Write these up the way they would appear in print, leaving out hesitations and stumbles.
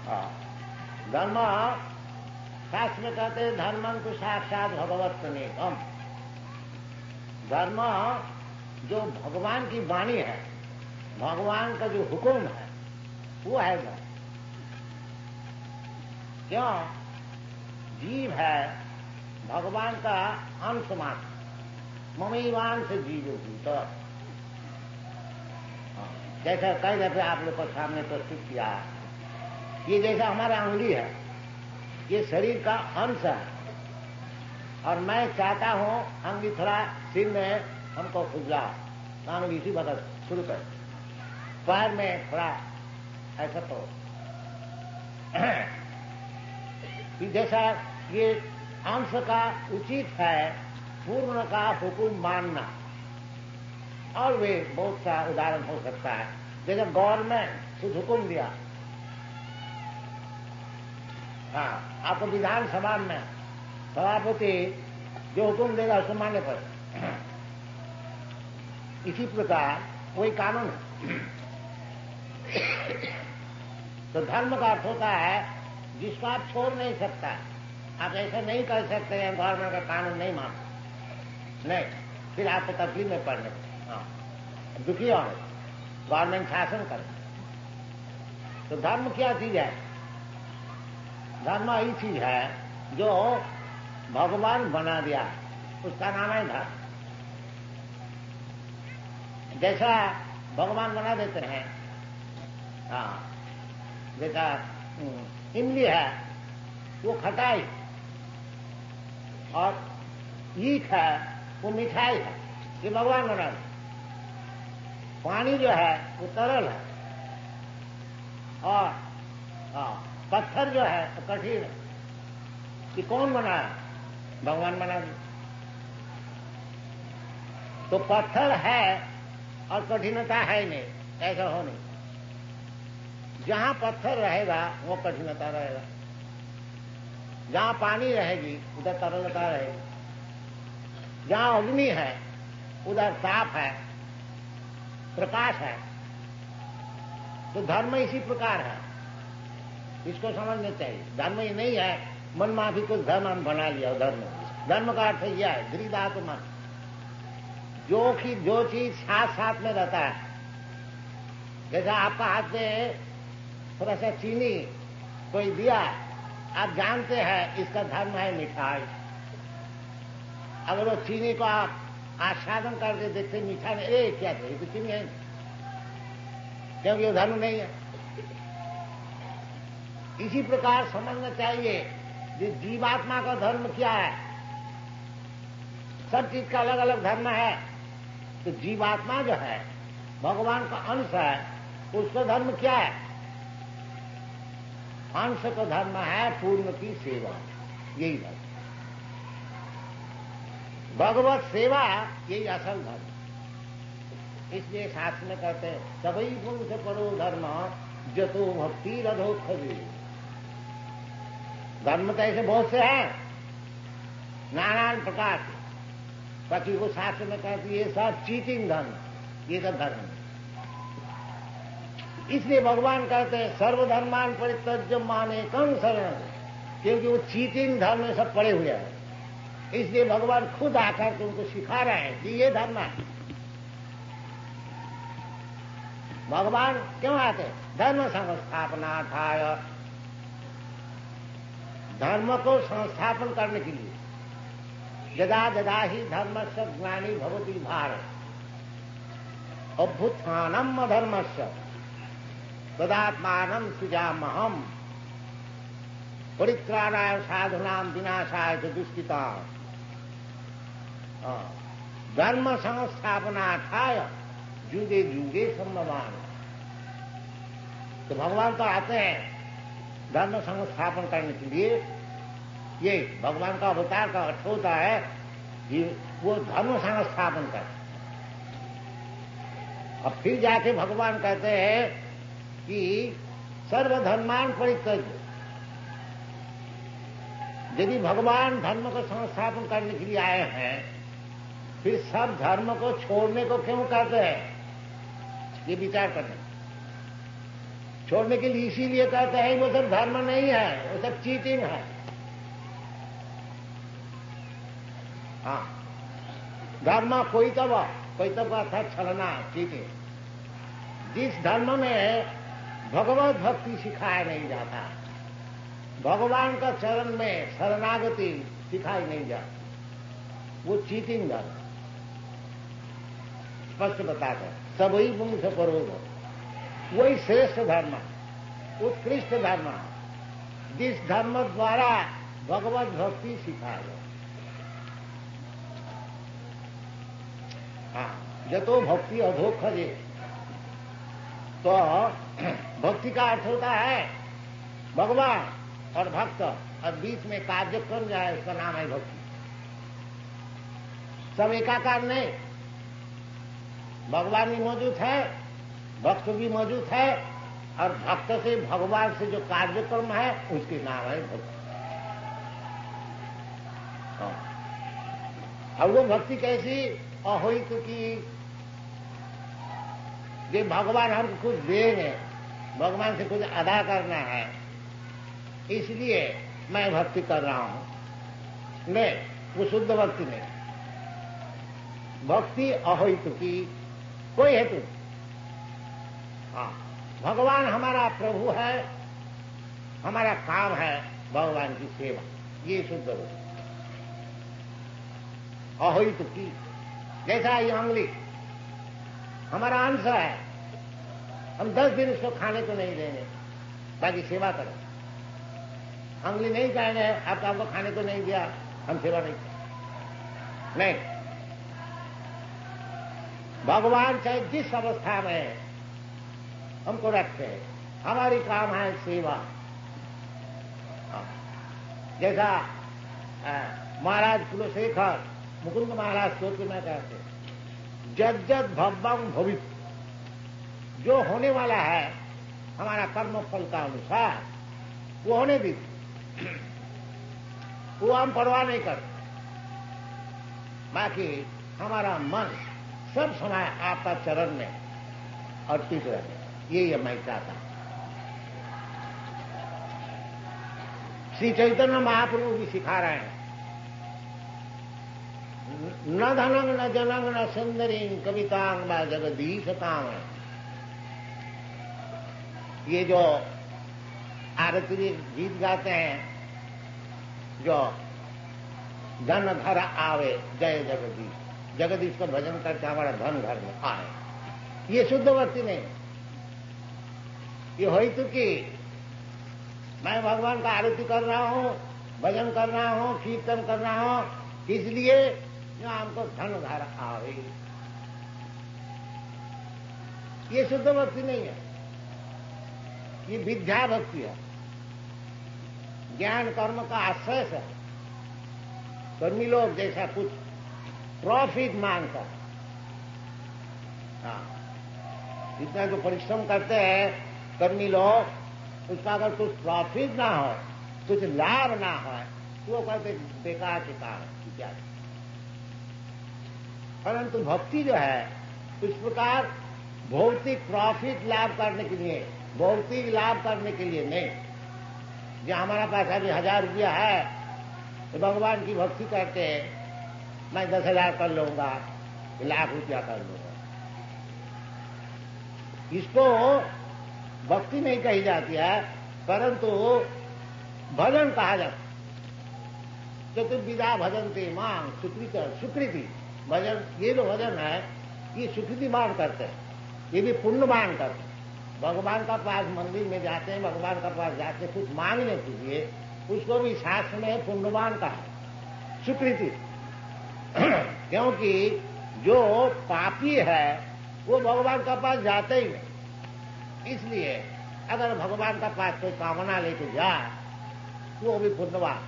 धर्म शास्त्र में कहते हैं धर्मं को साक्षात भगवत नेकम। धर्म जो भगवान की वाणी है, भगवान का जो हुक्म है, वो है धर्म। क्यों? जीव है भगवान का अंश मात्र, ममैवांश जीव भूत। जैसा कई दफे आप लोग को सामने प्रस्तुत किया, ये जैसा हमारा अंगुली है, ये शरीर का अंश है, और मैं चाहता हूं अंगुली थोड़ा सिर में हमको खुजला, अंगुली इसी वक्त शुरू कर, पैर में थोड़ा ऐसा तो जैसा ये अंश का उचित है पूर्ण का हुक्म मानना। और वे बहुत सा उदाहरण हो सकता है, जैसे गवर्नमेंट कुछ हुक्म दिया, हाँ, आपको विधानसभा में सभापति जो हुक्म देगा उसको मानने पर, इसी प्रकार कोई कानून है। तो धर्म का अर्थ होता है जिसको आप छोड़ नहीं सकता। आप ऐसा नहीं कर सकते हैं गवर्नमेंट का कानून नहीं मानते, नहीं, फिर आपको तकलीफ में पड़ने, हाँ, दुखी होने, गवर्नमेंट शासन करे। तो धर्म क्या चीज है? धर्म यही चीज है जो भगवान बना दिया, उसका नाम है धर्म। जैसा भगवान बना देते हैं, हाँ, जैसा इमली है वो खटाई, और ईख है वो मिठाई है, ये भगवान बना दे। पानी जो है वो तरल है, और पत्थर जो है वो कठिन है। ये कौन बनाया? भगवान बना दे। तो पत्थर है और कठिनता है नहीं, ऐसा हो नहीं। जहां पत्थर रहेगा वो कठिनता रहेगा, जहां पानी रहेगी उधर तरलता रहेगी, जहां अग्नि है उधर ताप है, प्रकाश है। तो धर्म इसी प्रकार है, इसको समझना चाहिए। धर्म ही नहीं है मनमाफी कुछ धर्म हम बना लिया। धर्म का अर्थ यह है दृढ़ मन, जो चीज साथ साथ में रहता है। जैसा आपका हाथ में थोड़ा सा चीनी कोई दिया, आप जानते हैं इसका धर्म है मिठाई। अगर वो चीनी को आप आस्वादन करके देखते मीठा नहीं, अरे क्या है, ये तो चीनी है, क्योंकि वो धर्म नहीं है। इसी प्रकार समझना चाहिए कि जीवात्मा का धर्म क्या है। सब चीज का अलग अलग धर्म है। तो जीवात्मा जो है भगवान का अंश है, उसका धर्म क्या है? अंश का धर्म है पूर्ण की सेवा, यही धर्म। भगवत सेवा यही असल धर्म। इसलिए शास्त्र में कहते हैं सभी गुण से परो धर्म जतो भक्ति रधो खजे। धर्म तो ऐसे बहुत से हैं नाना प्रकार के, बाकी वो शास्त्र में कहते ये सब चीटिंग धर्म, ये सब धर्म। इसलिए भगवान कहते हैं सर्वधर्मान परित्यज्य मामेकं शरणं, क्योंकि वो चीटिंग धर्म में सब पड़े हुए हैं। इसलिए भगवान खुद आकर तुमको सिखा रहे हैं कि ये धर्म है। भगवान क्यों आते? धर्म संस्थापनार्थाय, धर्म को संस्थापन करने के लिए। यदा यदा ही धर्मस्य ज्ञानी भवति भारत अभ्युत्थानम् अधर्मस्य तदात्मानं सृजाम्यहम् परित्राणाय साधूनां विनाशाय च दुष्कृताम्। धर्म संस्थापनार्थाय युगे युगे संभवान। तो भगवान तो आते हैं धर्म संस्थापन करने के लिए। ये भगवान का अवतार का अर्थ होता है कि वो धर्म संस्थापन कर। अब फिर जाके भगवान कहते हैं कि सर्वधर्मान परित्यज्य। यदि भगवान धर्म को संस्थापन करने के लिए आए हैं, फिर सब धर्म को छोड़ने को क्यों कहते हैं? ये विचार करने। छोड़ने के लिए इसीलिए कहते हैं वो सब धर्म नहीं है, वो सब चीटिंग है। हाँ, धर्म कोई तब अर्थात छलना, चीटिंग। जिस धर्म में भगवत भक्ति सिखाया नहीं जाता, भगवान का चरण में शरणागति सिखाई नहीं जाती, वो चीटिंग धर्म। स्पष्ट बताकर सबई पुंस करोग, वही श्रेष्ठ धर्म, उत्कृष्ट धर्म, जिस धर्म द्वारा भगवत भक्ति सिखाया गया। हाँ, जतो भक्ति अधोखजे, तो भक्ति का अर्थ होता है भगवान और भक्त, और बीच में कार्यक्रम जो है उसका नाम है भक्ति। सब एकाकार नहीं, भगवान भी मौजूद है, भक्त भी मौजूद है, और भक्त से भगवान से जो कार्यक्रम है उसके नाम है भक्ति। अब वो भक्ति कैसी? अहोइत की, जो भगवान हमको कुछ देंगे, भगवान से कुछ अदा करना है, इसलिए मैं भक्ति कर रहा हूं। नहीं, वो शुद्ध भक्ति नहीं। भक्ति अहोइत की, कोई हेतु। हाँ, भगवान हमारा प्रभु है, हमारा काम है भगवान की सेवा, ये शुद्ध भक्ति। अहोइत की, जैसा ये अंगुली हमारा अंश है, हम 10 दिन उसको खाने को नहीं देंगे, बाकी सेवा करें। अंगुली नहीं कहेंगे आपको खाने को नहीं दिया, हम सेवा नहीं करें। नहीं, भगवान चाहे जिस अवस्था में हमको रखते हैं, हमारी काम है सेवा। जैसा महाराज कुलशेखर मुकुंद महाराज स्तोत्र में कहते हैं, जज्जत भव्यम भवित, जो होने वाला है हमारा कर्म फल का अनुसार वो होने दीजिए, वो हम परवाह नहीं करते। बाकी हमारा मन सब समय आपका चरण में अर्पित रहे, ये मैं चाहता हूं। श्री चैतन्य महाप्रभु भी सिखा रहे हैं, न धनंग न जनंग न सुंदरी कवितांग व जगदीश काम। ये जो आरती गीत गाते हैं, जो धन घर आवे जय जगदीश, जगदीश का भजन करके हमारा धन घर में आए, ये शुद्ध भक्ति नहीं। ये होई तो कि मैं भगवान का आरती कर रहा हूं, भजन कर रहा हूं, कीर्तन कर रहा हूं, इसलिए जो हमको धन घर आवे, ये शुद्ध भक्ति नहीं है, ये विद्या भक्ति है, ज्ञान कर्म का आश्रय है। कर्मी लोग जैसा कुछ प्रॉफिट मांगता, हाँ, इतना जो परिश्रम करते हैं कर्मी लोग, उसका अगर कुछ प्रॉफिट ना हो, कुछ लाभ ना हो, तो वो कहते बेकार के कारण इत्यादि। परंतु भक्ति जो है इस प्रकार भौतिक प्रॉफिट लाभ करने के लिए, भौतिक लाभ करने के लिए नहीं। जो हमारा पास अभी 1000 रुपया है तो भगवान की भक्ति करके मैं 10,000 कर लूंगा, 1,00,000 रुपया कर लूंगा, इसको भक्ति नहीं कही जाती है, परंतु भजन कहा जाता। चतुर्विधा भजनते मांग सुकृति भजन, ये जो भजन है ये सुकृति मान करते हैं, ये भी पुण्य मान करते हैं। भगवान का पास मंदिर में जाते हैं, भगवान का पास जाते हैं कुछ मांगने के लिए, उसको भी शास्त्र में पुण्यवान का है, सुकृति। क्योंकि जो पापी है वो भगवान का पास जाते ही नहीं, इसलिए अगर भगवान का पास कोई कामना लेके जाए वो भी पुण्यवान।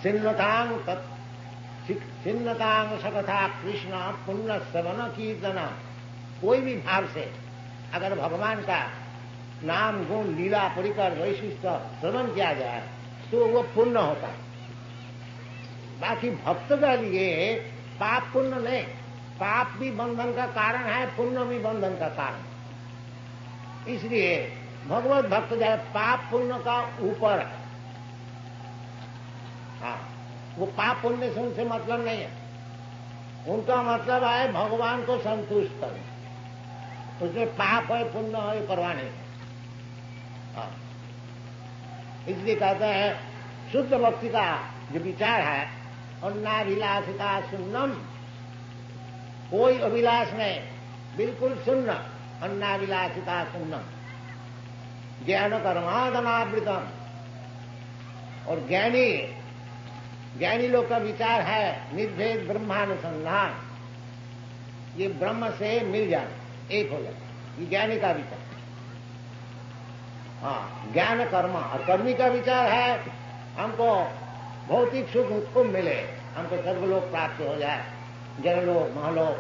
छिन्नतांग सकथा कृष्ण पुण्य श्रवण कीर्तन, कोई भी भाव से अगर भगवान का नाम गुण लीला परिकर वैशिष्ट श्रवण किया जाए तो वो पुण्य होता है। बाकी भक्त के लिए पाप पुण्य नहीं, पाप भी बंधन का कारण है, पुण्य भी बंधन का कारण। इसलिए भगवत भक्त जो है पाप पुण्य का ऊपर है। हाँ, वो पाप पुण्य से उनसे मतलब नहीं है। उनका मतलब है भगवान को संतुष्ट करना। उसमें पाप है पुण्य है परवाह नहीं। हाँ, इसलिए कहते हैं शुद्ध भक्ति का जो विचार है, अन्नाभिलाषिता शून्यम, कोई अभिलाष नहीं, बिल्कुल शून्य, अन्नाभिलाषिता शून्यम, ज्ञान कर्मादनावृतम। और ज्ञानी लोग का विचार है निर्भेद ब्रह्मानुसंधान, ये ब्रह्म से मिल जाना, एक हो जाना, ये ज्ञानी का विचार। हाँ, ज्ञान कर्म, और कर्मी का विचार है हमको भौतिक सुख उसको मिले, हमको स्वर्गलोक प्राप्त हो जाए, जनलोक महलोक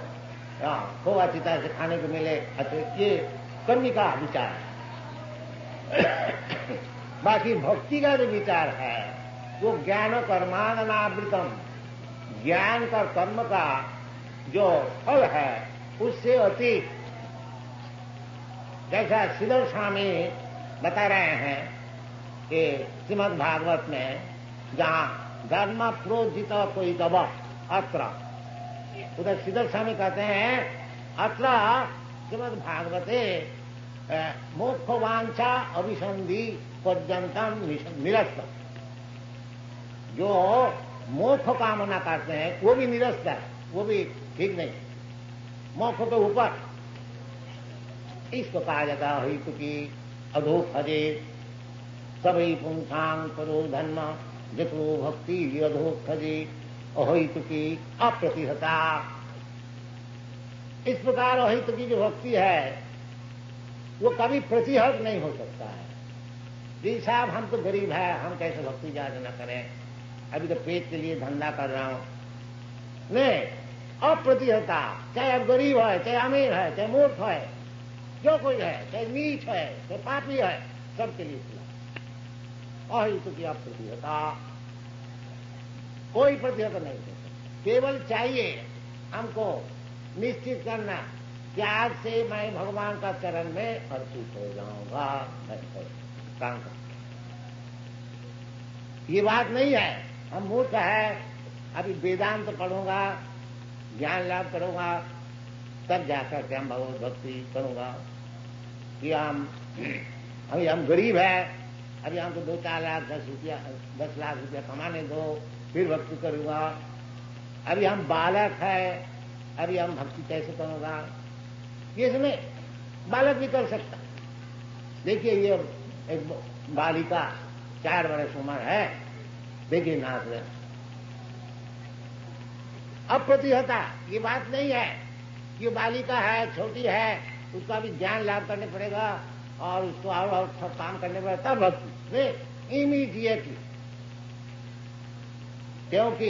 खोआ चिता से खाने को मिले, अच्छा ये कर्मी का विचार है। बाकी भक्ति का जो विचार है वो ज्ञान कर्माननावृतम, ज्ञान का कर्म का जो फल है उससे अतीत। जैसा श्रीधर स्वामी बता रहे हैं कि श्रीमद् भागवत में जहां धर्म प्रोजित कोई दब अत्र, उधर श्रीधर स्वामी कहते हैं अत्र श्रीमद् भागवते मोक्षवांछा अभिसंधि पर्यंतम निरस्त। जो मोक्ष कामना करते हैं वो भी निरस्त है, वो भी ठीक नहीं, मोक्ष के ऊपर। इसको कहा जाता है हित की अधोखजे सभी पुंसांग परो धर्म जतो भक्ति अधोखजे अहित की अप्रतिहता। इस प्रकार अहित की जो भक्ति है वो कभी प्रतिहत नहीं हो सकता है। जी साहब हम तो गरीब है, हम कैसे भक्ति ज्यादा न करें, अभी तो पेट के लिए धंधा कर रहा हूं, नहीं, अप्रतिहता। चाहे अब गरीब है, चाहे अमीर है, चाहे मूर्ख है, जो कोई है, चाहे नीच है, चाहे पापी है, सबके लिए खुला। अहित की अप्रतिहता, कोई प्रतिहत नहीं हो सकता। केवल चाहिए हमको निश्चित करना कि आज से मैं भगवान का चरण में अर्पित हो जाऊंगा, मैं काम कर। ये बात नहीं है हम मूर्ख है, अभी वेदांत पढ़ूंगा, ज्ञान लाभ करूंगा, तब जाकर के हम भगवत भक्ति करूंगा। कि अभी हम गरीब है, अभी हमको 2-4 लाख 10 लाख रुपया कमाने दो, फिर भक्ति करूंगा। अभी हम बालक है, अभी हम भक्ति कैसे करूंगा? ये समय बालक भी कर सकता। देखिए ये एक बालिका 4 वर्ष उम्र है, देखिए नाच रहे। अप्रतिहता ये बात नहीं है कि बालिका है, छोटी है, उसका भी ज्ञान लाभ करने पड़ेगा और उसको और सब काम करने पड़ेगा तब भक्ति इमीडिएटली। क्योंकि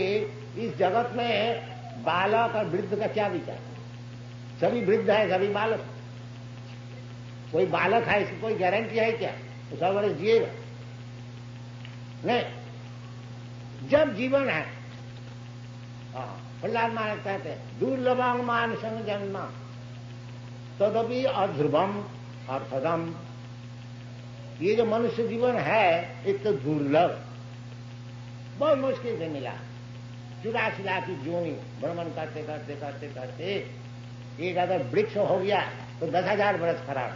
इस जगत में बालक और वृद्ध का क्या विचार? सभी वृद्ध है, सभी बालक। कोई बालक है इसकी कोई गारंटी है क्या तो 100 वर्ष जिएगा? नहीं। जब जीवन है, प्रहलाद महाराज कहते हैं दुर्लभम मानसं जन्म तदपि अध्रुवम अर्थदम। ये जो मनुष्य जीवन है एक तो दुर्लभ, बहुत मुश्किल से मिला। 84 लाख की जोनी भ्रमण करते करते करते करते एक अगर वृक्ष हो गया तो 10,000 बरस खराब।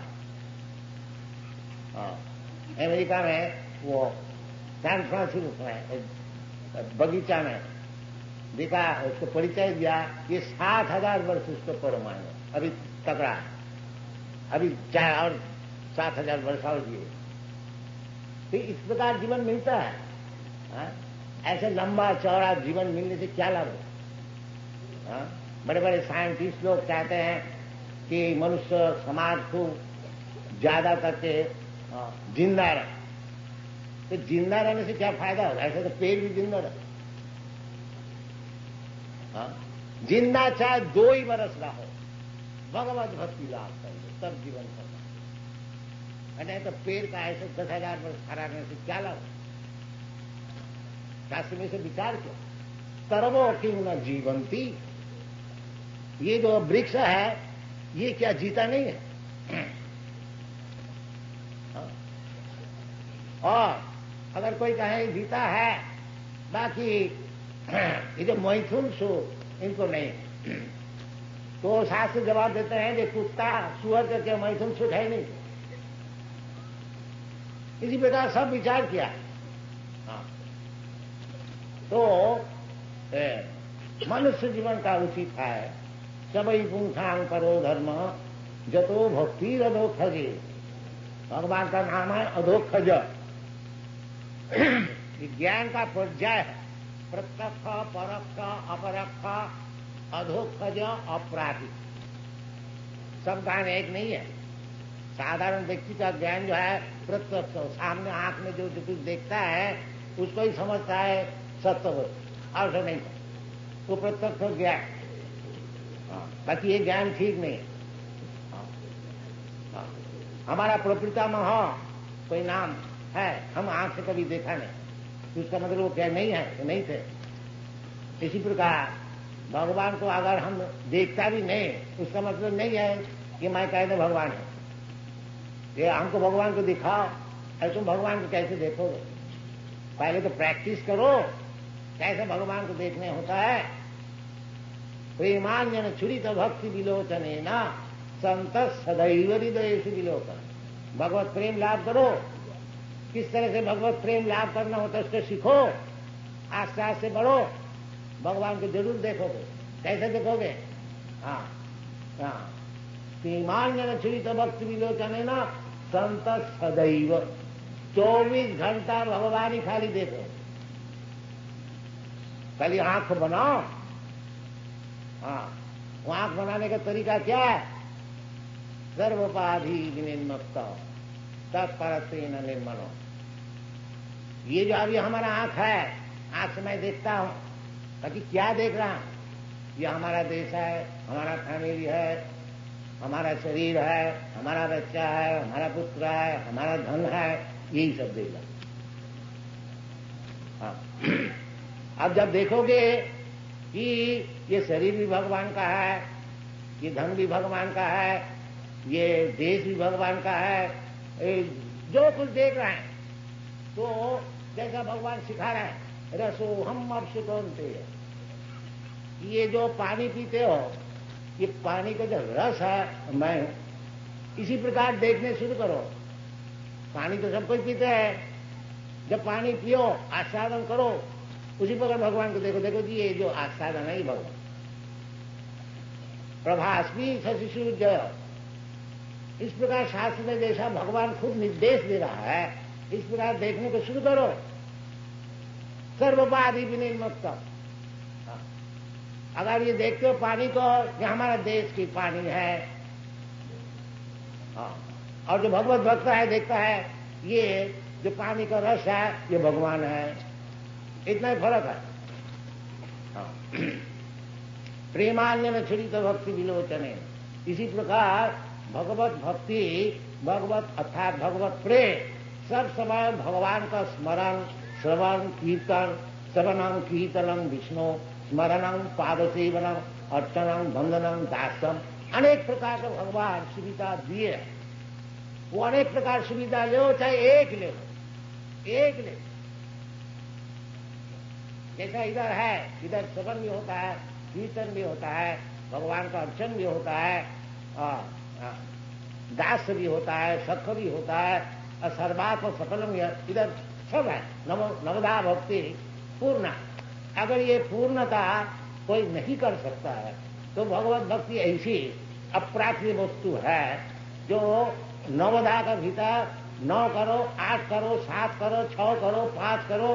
अमेरिका में वो सैन फ्रांसिस्को में बगीचा में देखा, उसको परिचय दिया, ये 7,000 वर्ष उसको परमाणु अभी तकड़ा, अभी चाहे और 7,000 वर्ष और जिए। तो इस प्रकार जीवन मिलता है। ऐसे लंबा चौड़ा जीवन मिलने से क्या लाभ है? बड़े बड़े साइंटिस्ट लोग कहते हैं कि मनुष्य समाज को ज्यादा करके जिंदा रहे। तो जिंदा रहने से क्या फायदा होगा? ऐसे तो पेड़ भी जिंदा रहे। जिंदा चाहे 2 ही बरस रहो, भगवत भक्ति लाभ कर लो, तब जीवन करना। नहीं तो पेड़ का ऐसे 10,000 वर्ष खड़ा रहने से क्या लाभ? शास्त्र में से विचार क्यों? तरवो क्यों न जीवंती। ये जो वृक्ष है ये क्या जीता नहीं है? और अगर कोई कहे जीता है, बाकी ये जो मैथुन सु इनको नहीं, तो शास्त्र जवाब देते हैं कि कुत्ता सुअर करके मैथुन सुख है नहीं। इसी प्रकार सब विचार किया। हाँ। तो मनुष्य जीवन का उचित है सबई पुंखांग परो धर्म जतो भक्ति अधोखजे। भगवान का नाम है अधोखज। ज्ञान का पर्याय है प्रत्यक्ष, परोक्ष, अपरोक्ष, अधोखज, अपराधी। सब ज्ञान एक नहीं है। साधारण व्यक्ति का ज्ञान जो है प्रत्यक्ष, सामने आंख में जो कुछ देखता है उसको ही समझता है सत्य वस्तु, और नहीं तो प्रत्यक्ष ज्ञान। बाकी ये ज्ञान ठीक नहीं है। हमारा प्रपितामह कोई नाम है, हम आंख से कभी देखा नहीं, तो उसका मतलब वो क्या नहीं है, तो नहीं थे। इसी प्रकार भगवान को अगर हम देखता भी नहीं, उसका मतलब नहीं है कि मैं कहने भगवान है। ये हमको भगवान को दिखाओ, ऐसे तुम भगवान को कैसे देखोगे? पहले तो प्रैक्टिस करो कैसे भगवान को देखने होता है। प्रेमान्यन छुरित भक्ति विलोचने न संत सदैव हृदयेषु विलोकन। भगवत प्रेम लाभ करो। किस तरह से भगवत प्रेम लाभ करना होता है उसको सीखो, आस्ते आस्ते बढ़ो, भगवान को जरूर देखोगे। कैसे देखोगे? हाँ हाँ, प्रेमान्यन छुरित भक्ति विलोचने न संत सदैव। 24 घंटा भगवान ही खाली देखो। खाली आंख बनाओ। हाँ, वो आंख बनाने का तरीका क्या है? सर्वोपाधि विनिर्मुक्त तत्परत्वेन निर्मलो। ये जो अभी हमारा आंख है, आंख से मैं देखता हूं, बाकी क्या देख रहा हूं? ये हमारा देश है, हमारा फैमिली है, हमारा शरीर है, हमारा बच्चा है, हमारा पुत्र है, हमारा धन है, यही सब देख रहा। हाँ। अब जब देखोगे कि ये शरीर भी भगवान का है, ये धन भी भगवान का है, ये देश भी भगवान का है, जो कुछ देख रहे हैं, तो जैसा भगवान सिखा रहा है, रसो हम अब सुकौनते, ये जो पानी पीते हो, ये पानी का जो रस है मैं हूं। इसी प्रकार देखने शुरू करो। पानी तो सब कोई पीते हैं। जब पानी पियो, आस्वादन करो, उसी प्रकार भगवान को देखो। देखो जी, ये जो आस्वादन है ये भगवान। प्रभास्मी शशिशु जय। इस प्रकार शास्त्र में जैसा भगवान खुद निर्देश दे रहा है, इस प्रकार देखने को शुरू करो। सर्वोपाधि विनिर्मुक्त। अगर ये देखते हो पानी को, ये हमारा देश की पानी है, और जो भगवत भक्त है देखता है ये जो पानी का रस है ये भगवान है। इतना ही फर्क है। प्रेमान्यन छुरित भक्ति विलोचने। इसी प्रकार भगवत भक्ति, भगवत अर्थात भगवत प्रेम, सब समय भगवान का स्मरण, श्रवण, कीर्तन, श्रवणं कीर्तनं विष्णु, स्मरणं पादसेवनम, अर्चनम, वंदनम, दासम, अनेक प्रकार का भगवान सुविधा दिए। वो अनेक प्रकार सुविधा लो, चाहे एक ले लो, एक ले। जैसा इधर है, इधर श्रवण भी होता है, कीर्तन भी होता है, भगवान का अर्चन भी होता है, दास भी होता है, सख भी होता है, और सर्वात्म सफलम इधर सब है। नवदा भक्ति पूर्ण। अगर ये पूर्णता कोई नहीं कर सकता है तो भगवत भक्ति ऐसी अप्राप्य वस्तु है जो नवदा का भीतर 9 करो, 8 करो, 7 करो, 6 करो, 5 करो,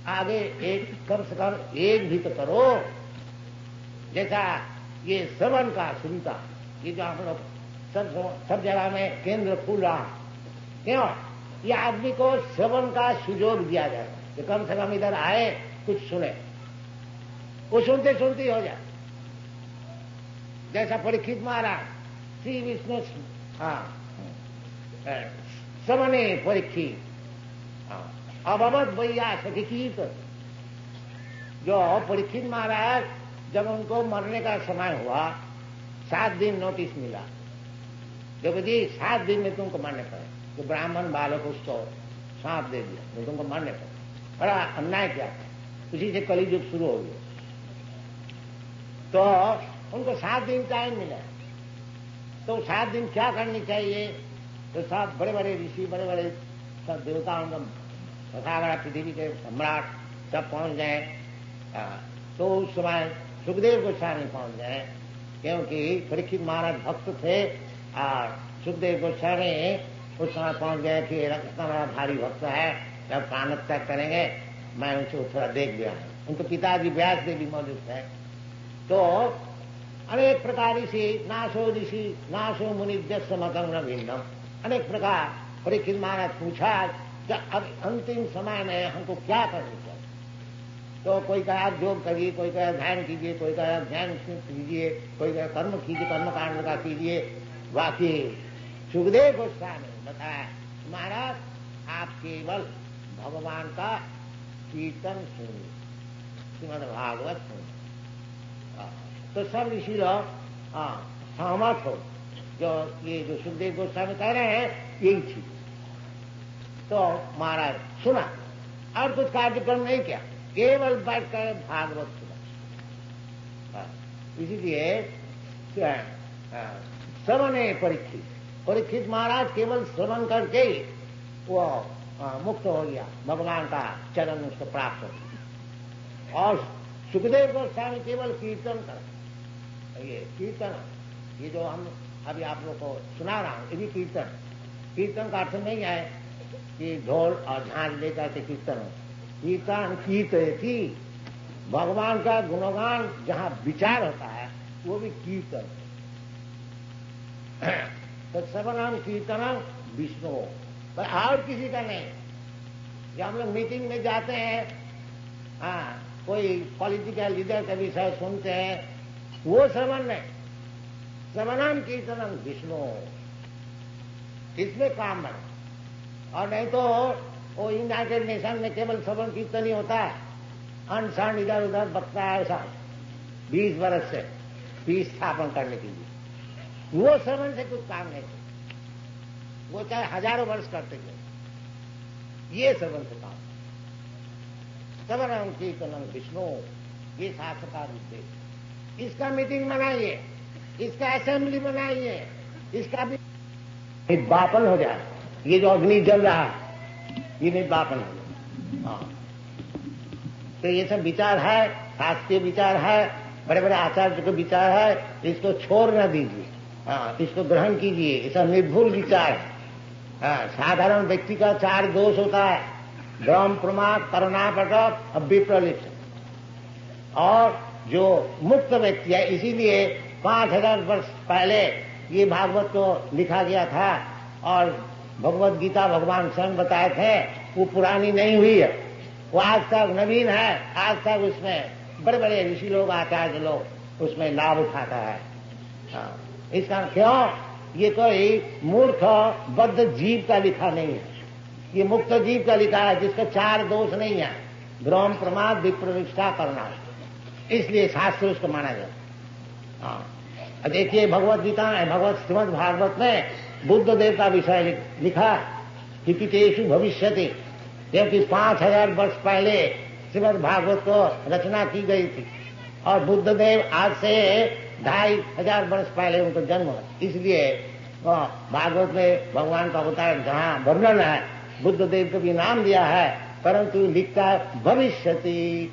आगे एक कम से कम एक भी तो करो। जैसा ये श्रवण का सुनता, ये जो हम लोग सब जगह में केंद्र खुल रहा, क्यों? ये आदमी को श्रवण का सुयोग दिया जाए कि कम से कम इधर आए, कुछ सुने। वो सुनते सुनते ही हो जाए। जैसा परीक्षित महाराज श्री विष्णु श्रवणे परीक्षित अभवत भैया सखीत। जो परीक्षित महाराज जब उनको मरने का समय हुआ, 7 दिन नोटिस मिला, देखो जी 7 दिन में तुमको मरने पड़े। तो ब्राह्मण बालक उसको सांप दे दिया, तो तुमको मरने पर बड़ा अन्याय क्या था। उसी से कलियुग शुरू हो गया। तो उनको 7 दिन टाइम मिला, तो 7 दिन क्या करनी चाहिए। तो सब बड़े बड़े ऋषि, बड़े बड़े सब देवता, उनका तथागत पृथ्वी के सम्राट सब पहुंच गए। तो उस समय सुखदेव गोस्वामी पहुंच गए, क्योंकि परीक्षित महाराज भक्त थे और सुखदेव गोस्वामी उस समय पहुंच गए कि इतना बड़ा भारी भक्त है, जब प्राण त्याग करेंगे मैं उनसे थोड़ा देख गया। उनके पिताजी व्यास देवी मौजूद थे। तो अनेक प्रकार ऋषि, नाशो ऋषि नाशो मुनि जस मतम न भिन्नम, अनेक प्रकार परीक्षित महाराज पूछा कि अब अंतिम समय में हमको क्या करना चाहिए। तो कोई कहा योग करिए, कोई कहा ध्यान कीजिए, कोई कहा ध्यान कीजिए, कोई कहा कर्म कीजिए, कर्म कांड का कीजिए। बाकी सुखदेव गोस्वामी ने बताया महाराज आप केवल भगवान का कीर्तन सुनिए, श्रीमद् भागवत सुनिए। तो सब ऋषि लोग सहमत हो, जो ये जो सुखदेव गोस्वामी कह रहे हैं यही चीज। तो महाराज सुना और कुछ कार्यक्रम नहीं किया, केवल बैठकर भागवत सुना। इसीलिए श्रवणे परीक्षित महाराज केवल श्रवण करके ही वो मुक्त हो गया, भगवान का चरण उसको प्राप्त हो गया। और सुखदेव गोस्वामी केवल कीर्तन कर, ये कीर्तन, ये जो हम अभी आप लोग को सुना रहा हूं, ये भी कीर्तन का अर्थ नहीं है कि ढोल और झांझ लेकर के कीर्तन हो। कीर्तन कीर्तयति, भगवान का गुणगान जहां विचार होता है वो भी कीर्तन। तो सर्वनाम कीर्तनम विष्णु, पर और किसी का नहीं। जब हम लोग मीटिंग में जाते हैं, कोई पॉलिटिकल लीडर का विषय सुनते हैं, वो श्रवण नहीं, श्रवणाम कीर्तनम विष्णु, इसमें काम है। और नहीं तो वो यूनाइटेड नेशन में केवल श्रवण कीर्तन ही होता है, अनशन इधर उधर बकता है ऐसा 20 वर्ष से पीस स्थापन करने के लिए। वो श्रवण से कुछ काम नहीं, वो चाहे हजारों वर्ष करते गए, ये श्रवण से काम। श्रवणम कीर्तनम विष्णु, ये शास्त्र का उद्देश्य। इसका मीटिंग बनाइए, इसका असेंबली बनाइए, इसका भी निर्वापन हो जाए। ये जो अग्नि जल रहा है ये निर्वापन हो जाए। हाँ, तो ये सब विचार है, शास्त्रीय विचार है, बड़े बड़े आचार्य के विचार है, इसको छोड़ न दीजिए। इसको ग्रहण कीजिए, ऐसा निर्भुल विचार है। साधारण व्यक्ति का 4 दोष होता है, भ्रम, प्रमाद, करुणापटक और विप्रलिप्त। और जो मुक्त व्यक्ति है, इसीलिए 5000 वर्ष पहले ये भागवत को लिखा गया था, और भगवत गीता भगवान स्वयं बताए थे, वो पुरानी नहीं हुई है, वो आज तक नवीन है। आज तक उसमें बड़े बड़े ऋषि लोग, आचार्य लोग उसमें लाभ उठाता है। इसका क्यों? ये कोई मूर्ख बद्ध जीव का लिखा नहीं है, ये मुक्त जीव का लिखा है, जिसका 4 दोष नहीं है, भ्रम, प्रमाद, विप्रविष्टा करना। इसलिए शास्त्र उसको माना जाता। देखिए भगवत गीता में, भगवत श्रीमद् भागवत में बुद्ध देव का विषय लिखा कि पितेषु भविष्यति, क्योंकि 5000 वर्ष पहले श्रीमद् भागवत को रचना की गई थी, और बुद्ध देव आज से 2500 वर्ष पहले उनको जन्म हुआ। इसलिए भागवत में भगवान का अवतार जहां वर्णन है, बुद्ध देव को भी नाम दिया है, परंतु लिखता है भविष्यति,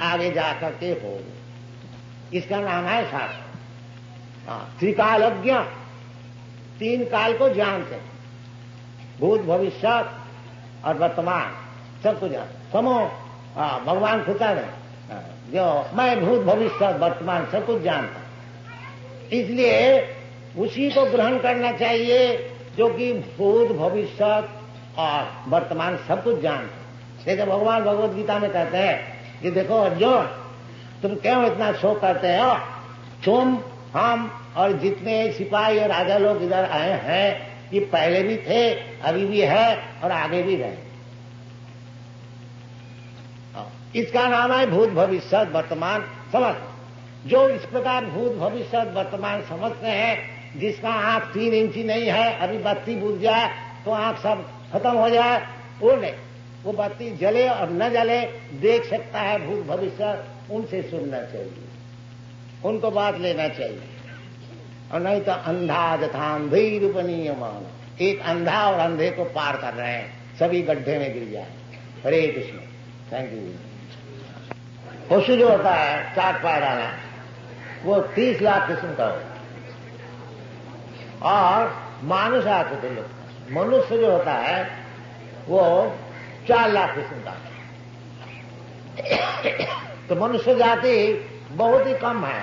आगे जाकर के हो। इसका नाम है शास्त्र। त्रिकालज्ञ, 3 काल को जानते, भूत, भविष्य और वर्तमान, सबको जानते। समो भगवान खुदा है जो मैं भूत, भविष्य, वर्तमान सब कुछ जानता। इसलिए उसी को ग्रहण करना चाहिए जो कि भूत, भविष्य और वर्तमान सब कुछ जानता। जैसे भगवान भगवत गीता में कहते हैं कि देखो अर्जुन, तुम क्यों इतना शोक करते हो? तुम, हम और जितने सिपाही और राजा लोग इधर आए हैं, ये पहले भी थे, अभी भी है और आगे भी रहे। इसका नाम है भूत, भविष्य, वर्तमान समझ। जो इस प्रकार भूत, भविष्य, वर्तमान समझते हैं, जिसका आंख 3 इंची नहीं है, अभी बत्ती बुझ जाए तो आंख सब खत्म हो जाए, वो नहीं, वो बत्ती जले और न जले देख सकता है भूत भविष्य, उनसे सुनना चाहिए, उनको बात लेना चाहिए। और नहीं तो अंधा जथांधी रूपनीयमान, एक अंधा और अंधे को पार कर रहे हैं, सभी गड्ढे में गिर जाए। हरे कृष्ण। Thank you. पशु जो होता है 4 पैर वाला, वो 30 लाख किस्म का होता है। और मानुष आकृति लोग, मनुष्य जो होता है वो 4 लाख किस्म का है। तो मनुष्य जाति बहुत ही कम है।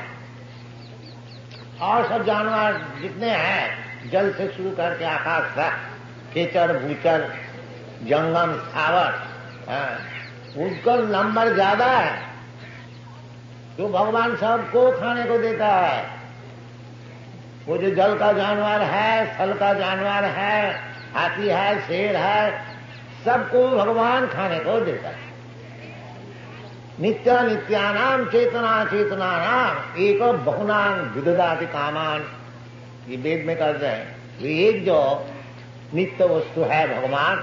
और सब जानवर जितने हैं, जल से शुरू करके आकाश तक, कीचड़ भूचर जंगम स्थावर, उनका नंबर ज्यादा है। जो भगवान सबको खाने को देता है, वो जो जल का जानवर है, थल का जानवर है, हाथी है, शेर है, सबको भगवान खाने को देता है। नित्य नित्यानाम चेतना चेतनानाम एक बहुनाम विदधाति कामान, ये वेद में कहते हैं। एक जो नित्य वस्तु है भगवान,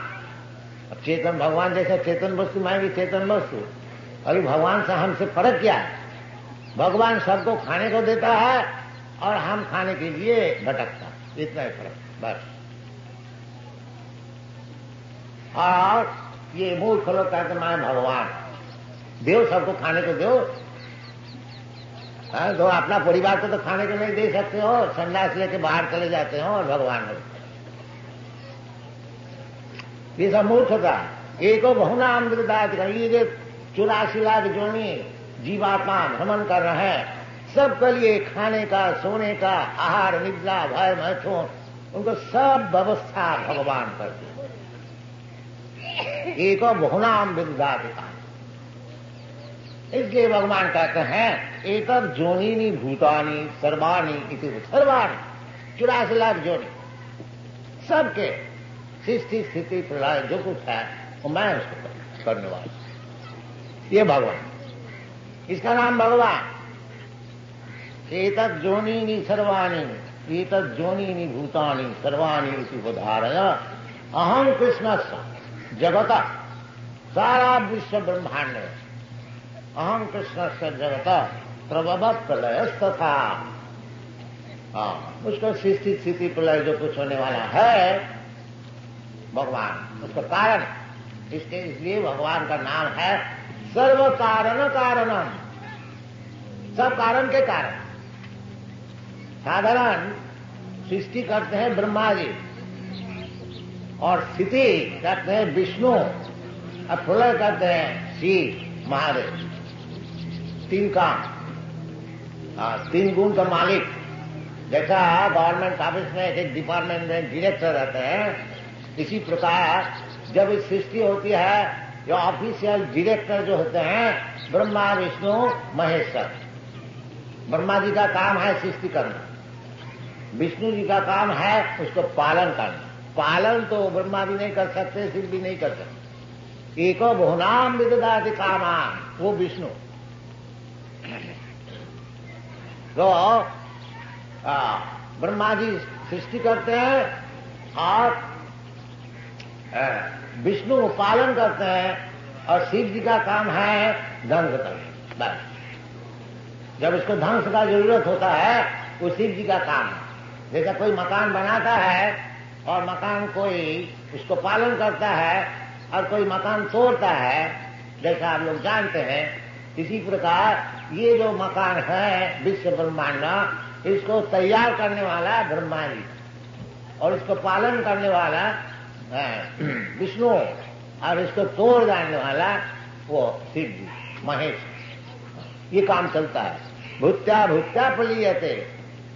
अब चेतन भगवान जैसा चेतन वस्तु, मैं भी चेतन वस्तु। अभी भगवान से हमसे फर्क क्या है? भगवान सबको खाने को देता है और हम खाने के लिए भटकता, इतना ही फर्क बस। और ये मूर्ख लोग कहते मैं भगवान, देव सबको खाने को दो। तो अपना परिवार को तो खाने को नहीं दे सकते हो, संन्यास लेके बाहर चले जाते हो और भगवान हो। ये सब मूर्खता। एको बहुनाम विदधाति, ये जो 84 लाख जोनी जीवात्मा भ्रमण कर रहे हैं, सबके लिए खाने का, सोने का, आहार निद्रा भय मैथुन, उनको सब व्यवस्था भगवान करते हैं। एको बहुनाम विदधाति, इसलिए भगवान कहते हैं एतद् जोनिनी भूतानि सर्वाणि इति, सर्वाणि 84 लाख जोनी, सबके सृष्टि स्थिति प्रलय जो कुछ है वो मैं उसको करने वाला, ये भगवान, इसका नाम भगवान। एतद् जोनिनी सर्वाणि, एतद् जोनिनी भूतानि सर्वाणि इति उदाहरय अहं कृष्णस्य जगत, सारा विश्व ब्रह्मांड, अहं कृष्णस्य जगत प्रभव प्रलयस्तथा, उसको सृष्टि स्थिति प्रलय जो कुछ होने वाला है भगवान, उसका कारण, इसलिए भगवान का नाम है सर्व कारण कारणम, सब कारण के कारण। साधारण सृष्टि करते हैं ब्रह्मा जी, और स्थिति करते हैं विष्णु, और प्रलय करते हैं शिव महादेव। 3 काम, 3 गुण का मालिक। जैसा गवर्नमेंट ऑफिस में एक डिपार्टमेंट में डायरेक्टर रहते हैं, इसी प्रकार जब इस सृष्टि होती है, जो ऑफिशियल डायरेक्टर जो होते हैं ब्रह्मा विष्णु महेश्वर। ब्रह्मा जी का काम है सृष्टि करना, विष्णु जी का काम है उसको पालन करना। पालन तो ब्रह्मा भी नहीं कर सकते, शिव भी नहीं कर सकते। एको बहुनाम विदधाति कामान, वो विष्णु। तो ब्रह्मा जी सृष्टि करते हैं और विष्णु पालन करते हैं, और शिव जी का काम है ध्वंस करना। बस जब इसको ध्वंस का जरूरत होता है वो शिव जी का काम है। जैसा कोई मकान बनाता है और मकान कोई उसको पालन करता है और कोई मकान तोड़ता है, जैसा आप लोग जानते हैं, इसी प्रकार ये जो मकान है विश्व ब्रह्मांड, इसको तैयार करने वाला ब्रह्मा जी और इसको पालन करने वाला विष्णु, और इसको तोड़ डालने वाला वो शिव जी महेश। ये काम चलता है। भूत्या भूत्या प्रलीयते,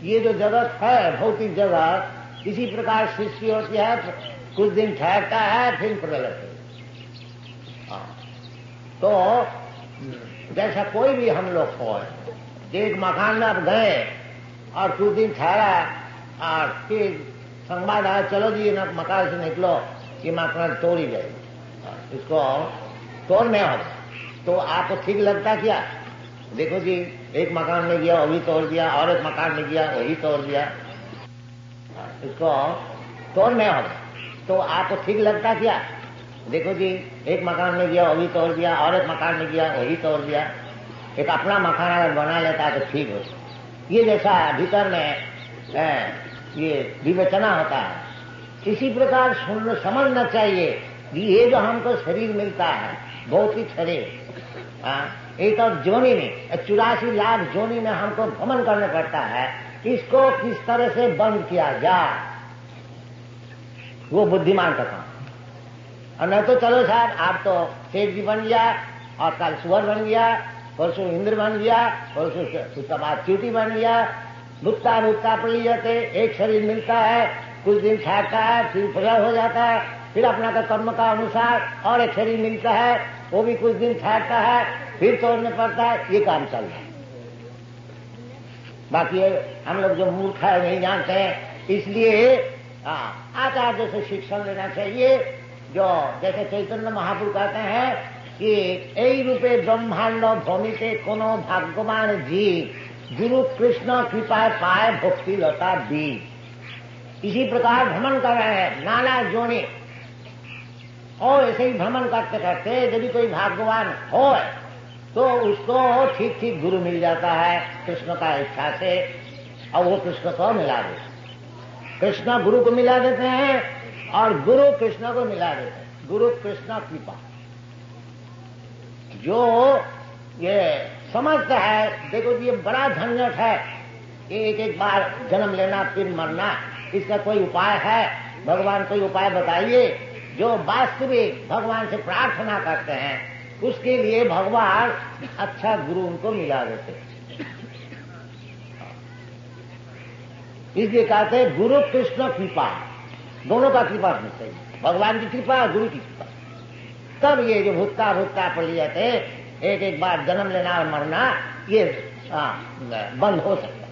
ये जो जगत है भौतिक जगत, इसी प्रकार सृष्टि होती है, कुछ दिन ठहरता है फिर प्रलय। तो जैसा कोई भी हम लोग हो, एक मकान में आप गए और कुछ दिन ठहरा और फिर संवाद आया चलो जी ये मकान से निकलो, ये मकान तोड़ ही जाएगी, इसको तोड़ने होगा। तो आपको ठीक लगता क्या? देखो जी एक मकान में गया वो भी तोड़ दिया, और एक मकान में गया वो भी तोड़ दिया, इसको तोड़ने होगा। तो आपको ठीक लगता क्या? देखो जी, एक मकान में गया वही तोड़ दिया, और एक मकान में गया वही तोड़ दिया। एक अपना मकान अगर बना लेता है तो ठीक हो। ये जैसा भीतर में ये विवेचना होता है, इसी प्रकार समझना चाहिए कि ये जो हमको शरीर मिलता है, भौतिक शरीर, ये तो जोनी में 84 लाख जोनी में हमको भ्रमण करना पड़ता है। इसको किस तरह से बंद किया जाए, वो बुद्धिमान का काम। और नहीं तो चलो साहब, आप तो शेर जी बन गया, और कल सुअर बन गया, परसों इंद्र बन गया, परसों उसके बाद चींटी बन गया। भुट्टा भुट्टा पड़ जाते, एक शरीर मिलता है, कुछ दिन छाटता है, फिर प्रलय हो जाता है, फिर अपना का कर्म का अनुसार और एक शरीर मिलता है, वो भी कुछ दिन छाटता है, फिर तोड़ने पड़ता है। ये काम चल रहा है। बाकी हम लोग जो मूर्ख है नहीं जानते हैं, इसलिए आचार्य से शिक्षण लेना चाहिए। जो जैसे चैतन्य महाप्रभु कहते हैं कि এই रूपे ब्रह्मांड भूमिते कोनो भाग्यवान जीव गुरु कृष्ण कृपा पाए भक्ति लता बीज। इसी प्रकार भ्रमण कर रहे हैं नाना जोनी, और ऐसे ही भ्रमण करते करते यदि कोई भाग्यवान हो तो उसको ठीक ठीक गुरु मिल जाता है कृष्ण का इच्छा से, और वो कृष्ण को मिला देते। कृष्ण गुरु को मिला देते हैं और गुरु कृष्ण को मिला देते हैं। गुरु कृष्ण कृपा। जो ये समझता है, देखो ये बड़ा झंझट है, एक एक बार जन्म लेना फिर मरना, इसका कोई उपाय है? भगवान कोई उपाय बताइए। जो वास्तविक भगवान से प्रार्थना करते हैं उसके लिए भगवान अच्छा गुरु उनको मिला देते हैं। इसलिए कहते हैं गुरु कृष्ण कृपा, दोनों का कृपा होनी चाहिए, भगवान की कृपा और गुरु की कृपा। तब ये जो भुट्टा भुट्टा पड़ जाते, एक एक बार जन्म लेना और मरना, ये बंद हो सकता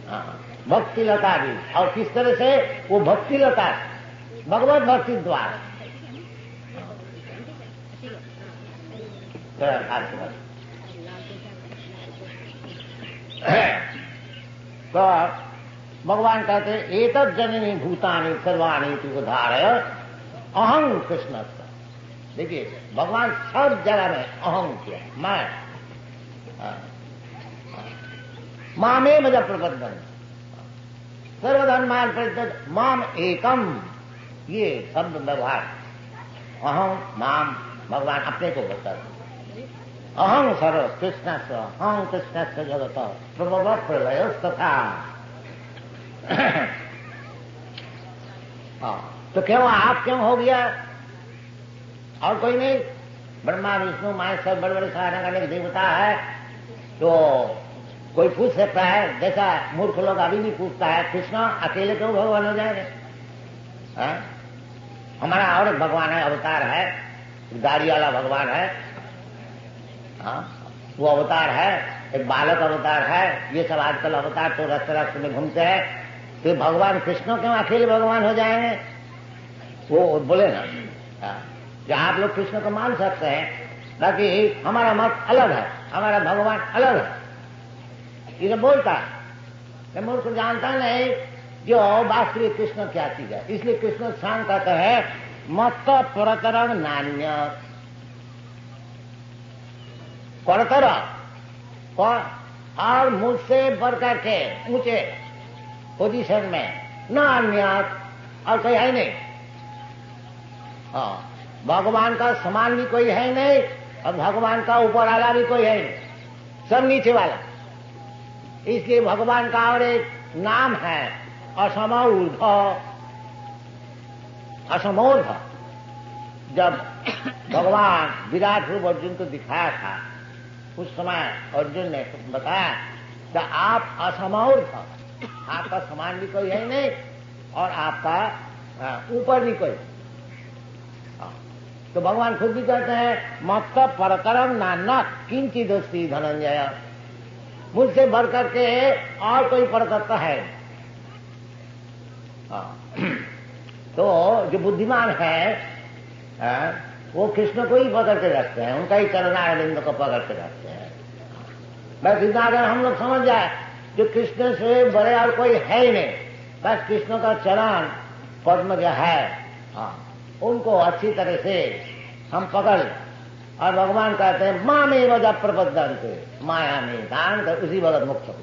है। भक्ति लता भी, और किस तरह से? वो भक्ति लता भगवत भक्ति द्वारा। तो भगवान कहते एतत् जननी भूतानि सर्वाणि उद्धारय अहं कृष्ण। देखिए भगवान सब जगह में अहं किया, मैं मामे मजा प्रबंधन सर्वधर्मान परित्यज माम एकम, ये शब्द व्यवहार अहं माम भगवान अपने को बताते। अहं सर्व कृष्ण से, अहं कृष्ण से जगत प्रभव प्रलय तथा। तो क्यों आप क्यों हो गया? और कोई नहीं? ब्रह्मा विष्णु महेश्वर बड़े बड़े साधना करने के देवता है, तो कोई पूछ सकता है, जैसा मूर्ख लोग अभी भी पूछता है कृष्ण अकेले क्यों भगवान हो जाएंगे? हमारा और एक भगवान है, अवतार है, गाड़ी वाला भगवान है, वो अवतार है, एक बालक अवतार है। ये सब आजकल अवतार तो रास्ते रास्ते में घूमते हैं। तो भगवान कृष्ण क्यों अकेले भगवान हो जाएंगे? वो बोले ना, जो आप लोग कृष्ण को मान सकते हैं, बाकी हमारा मत अलग है, हमारा भगवान अलग है। ये तो बोलता है, मूर्ख जानता नहीं जो वास्तविक कृष्ण क्या चीज है। इसलिए कृष्ण सांग कहते हैं मत परतरण नान्य, परतर और मुझसे बढ़कर के ऊंचे पोजीशन में न अन्य और कोई है नहीं। भगवान का समान भी कोई है नहीं, और भगवान का ऊपर वाला भी कोई है नहीं, सब नीचे वाला। इसलिए भगवान का और एक नाम है असमूर्ध। असमूर्ध जब भगवान विराट रूप अर्जुन को दिखाया था, उस समय अर्जुन ने बताया कि आप असमूर्ध, आपका समान भी कोई है नहीं और आपका ऊपर भी कोई। तो भगवान खुद भी कहते हैं मत परतरम नान्य किंचिदस्ति धनंजय, मुझसे बढ़ करके और कोई परतत्व है। तो जो बुद्धिमान है वो कृष्ण को ही पकड़ के रखते हैं, उनका ही चरणारविंद को पकड़ के रखते हैं। बस इतना अगर हम लोग समझ जाए जो कृष्ण से बड़े और कोई है ही नहीं, बस कृष्ण का चरण पद्म जो है, उनको अच्छी तरह से हम पकड़, और भगवान कहते हैं माँ में वजह प्रबद्धंते, माया में दान कर उसी वक्त मुक्त हो।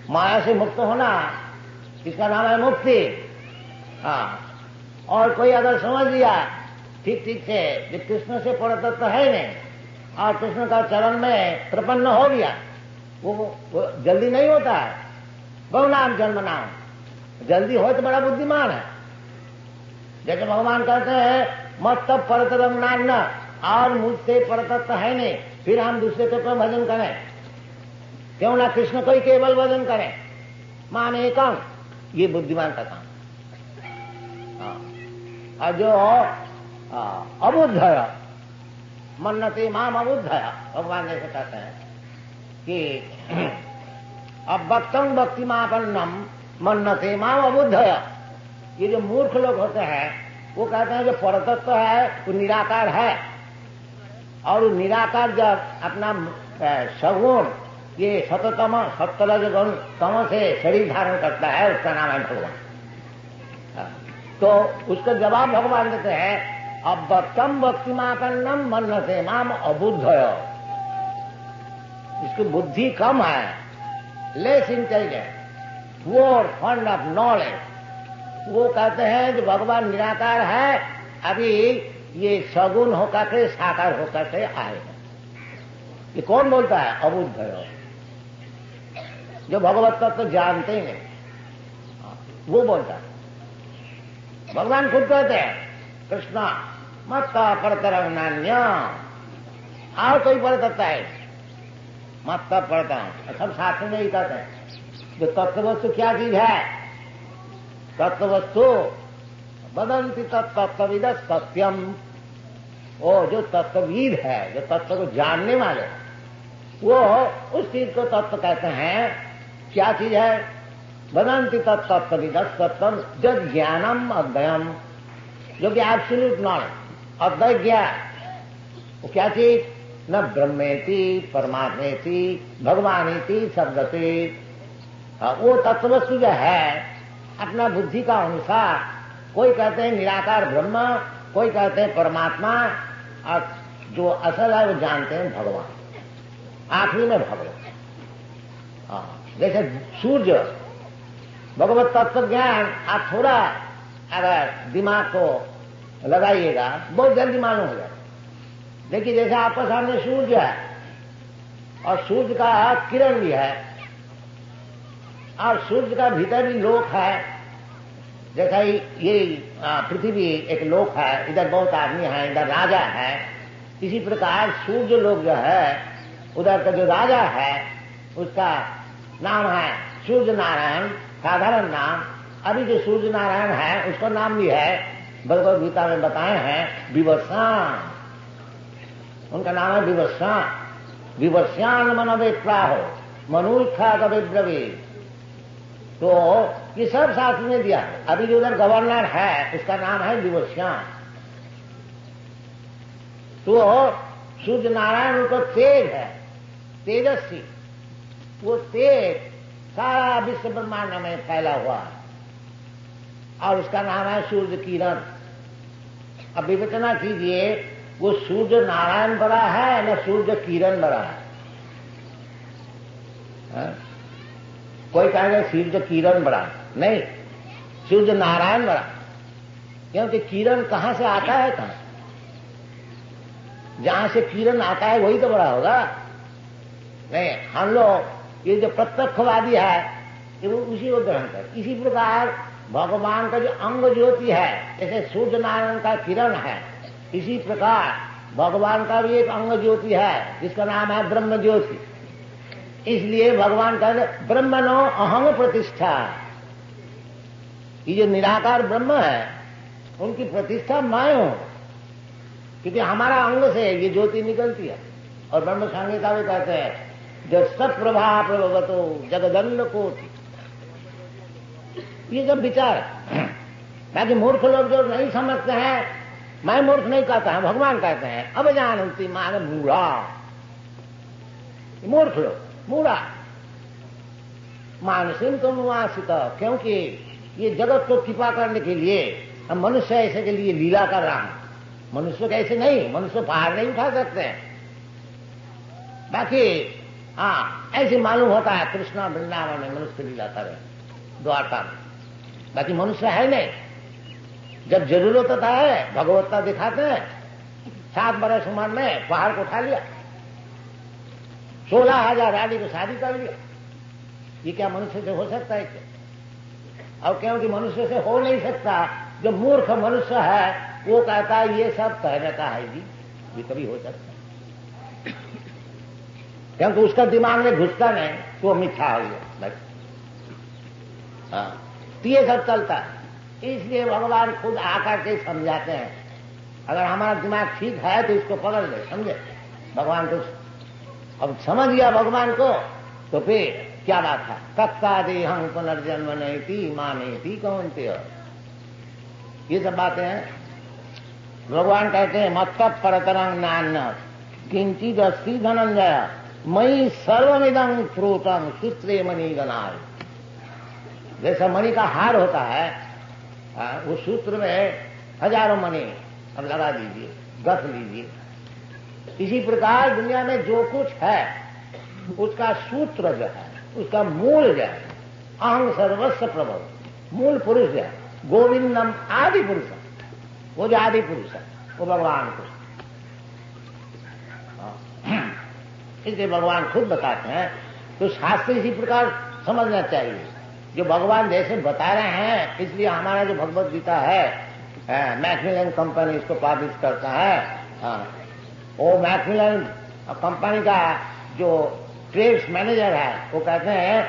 माया से मुक्त होना, इसका नाम है मुक्ति। हाँ, और कोई अगर समझ लिया ठीक ठीक से कि कृष्ण से परतत्व है नहीं और कृष्ण का चरण में प्रपन्न हो गया, वो जल्दी नहीं होता है। बहुनाम जन्म नाम, जल्दी हो तो बड़ा बुद्धिमान है। जैसे भगवान कहते हैं मत तब परतरम नाम न, और मुझसे परतत्व है नहीं, फिर हम दूसरे के ऊपर भजन करें, क्यों ना कृष्ण को ही केवल भजन करें, माने काम, ये बुद्धिमान का काम। और जो अबुद्ध है, मन्नते माम अबुद्ध है, भगवान जैसे कहते हैं कि अब भक्तम भक्तिमापन्नम मन्नते माम अबुद्ध है। ये जो मूर्ख लोग होते हैं वो कहते हैं जो परतत्व है वो निराकार है, और निराकार जब अपना सगुण ये सततम सत्तरजगुण तम से शरीर धारण करता है, उसका नाम है भगवान। तो उसका जवाब भगवान देते हैं अब भक्तम भक्तिमापन्नम मन्नते माम अबुद्ध। इसकी बुद्धि कम है, less intelligent, poor fund of knowledge. वो कहते हैं कि भगवान निराकार है, अभी ये सगुण होकर के साकार होकर के आए हैं। ये कौन बोलता है? अबुद्ध है, जो भगवत तत्व तो जानते ही नहीं, वो बोलता है। भगवान खुद कहते हैं कृष्णा मत परतरम नान्य, और कोई परतत्व है मत परतरम, सब साथ में ही कहते हैं। जो तत्ववस्तु क्या चीज है? तत्ववस्तु वदंति तत्तत्वविद सत्यम। वो जो तत्वविद है, जो तत्व को जानने वाले, वो उस चीज को तत्व कहते हैं। क्या चीज है? वदंति तत्तत्वविद सत्यम जद ज्ञानम अद्वयम, जो कि एब्सोल्यूट नॉलेज, अद्वय ज्ञान। वो क्या चीज? न ब्रह्मेति परमात्मेति भगवानीति शब्दति। वो तत्ववस्तु जो है अपना बुद्धि का अनुसार, कोई कहते हैं निराकार ब्रह्म, कोई कहते हैं परमात्मा, और जो असल है वो जानते हैं भगवान, आखिरी में भगवान। जैसे सूर्य, भगवत तत्व ज्ञान आप थोड़ा अगर दिमाग को लगाइएगा बहुत जल्दी मालूम हो जाएगा। देखिए जैसे आपके सामने सूर्य है और सूर्य का किरण भी है, और सूर्य का भीतर भी लोक है। जैसा ये पृथ्वी एक लोक है, इधर बहुत आदमी है, इधर राजा है। इसी प्रकार सूर्य लोक जो है, उधर का जो राजा है उसका नाम है सूर्य नारायण, साधारण नाम। अभी जो सूर्य नारायण है उसका नाम भी है, भगवद गीता में बताए हैं, विवस्वान। उनका नाम है विवस्वान। विवस्वान मनवे प्राहो मनुष्या कभी ब्रवी। तो ये सब शास्त्र में दिया है। अभी जो उधर गवर्नर है उसका नाम है विवस्वान। तो सूर्य नारायण उनको तेज है, तेजस्वी। वो तेज सारा विश्व ब्रह्मांड में फैला हुआ है, और उसका नाम है सूर्य किरण। अब विवेचना कीजिए, वो सूर्य नारायण बड़ा है न सूर्य किरण बड़ा है? कोई कहेगा सूर्य किरण बड़ा, नहीं, सूर्य नारायण बड़ा। क्योंकि किरण कहां से आता है? कहां जहां से किरण आता है वही तो बड़ा होगा। नहीं, हम लोग ये जो प्रत्यक्षवादी है ये उसी को ग्रहण कर। इसी प्रकार भगवान का जो अंग ज्योति है, जैसे सूर्य नारायण का किरण है, इसी प्रकार भगवान का भी एक अंग ज्योति है जिसका नाम है ब्रह्म ज्योति। इसलिए भगवान कहते ब्रह्मणो अहंग प्रतिष्ठा। ये जो निराकार ब्रह्म है उनकी प्रतिष्ठा मैं हूं, क्योंकि हमारा अंग से ये ज्योति निकलती है। और ब्रह्म संहिता में कहते हैं जो सत्प्रभा प्रभवतो जगदन्न कोटि। ये सब विचार है। ताकि मूर्ख लोग जो नहीं समझते हैं, मैं मूर्ख नहीं कहता है, भगवान कहते हैं अब जानती मान मूढ़ा। मूर्ख लोग मूढ़ा मानसिक तो मुआसित, क्योंकि ये जगत को कृपा करने के लिए हम मनुष्य ऐसे के लिए लीला कर रहा हूं, मनुष्य कैसे नहीं, मनुष्य पहाड़ नहीं उठा सकते हैं। बाकी हाँ ऐसे मालूम होता है कृष्णा वृंदावन में मनुष्य लीला करे द्वारका में, बाकी मनुष्य है नहीं। जब जरूरत होता है भगवत्ता दिखाते हैं। 7 बरस उम्र में पहाड़ को उठा लिया, 16,000 रानी को शादी कर लिया। ये क्या मनुष्य से हो सकता है क्या? और क्योंकि मनुष्य से हो नहीं सकता, जो मूर्ख मनुष्य है वो कहता है ये सब कहने का है जी, ये कभी हो सकता है, क्योंकि उसका दिमाग में घुसता नहीं तो वो मिथ्या हो गया। हाँ तो ये सब चलता है। इसलिए भगवान खुद आकर के समझाते हैं। अगर हमारा दिमाग ठीक है तो इसको पकड़ ले, समझे भगवान को। अब समझ गया भगवान को तो फिर क्या बात है, तत्ता देहं पुनर्जन्म नैति मानेति कौन्तेय, ये सब बातें हैं। भगवान कहते हैं मत्त परतरं नान्य किंचित् अस्ति धनंजय मयि सर्वमिदं प्रोतं सूत्रे मणिगणाय। जैसा मणि का हार होता है उस सूत्र में हजारों मणि अब लगा दीजिए, गथ लीजिए। इसी प्रकार दुनिया में जो कुछ है उसका सूत्र जो है, उसका मूल जो है, अहं सर्वस्व प्रभव, मूल पुरुष जो है गोविंदम आदि पुरुष, वो जो आदि पुरुष है वो भगवान को। इसलिए भगवान खुद बताते हैं तो शास्त्र इसी प्रकार समझना चाहिए। जो भगवान जैसे बता रहे हैं, इसलिए हमारा जो भगवत गीता है मैकमिलन कंपनी इसको पब्लिश करता है। वो मैकमिलन कंपनी का जो ट्रेड्स मैनेजर है वो कहते हैं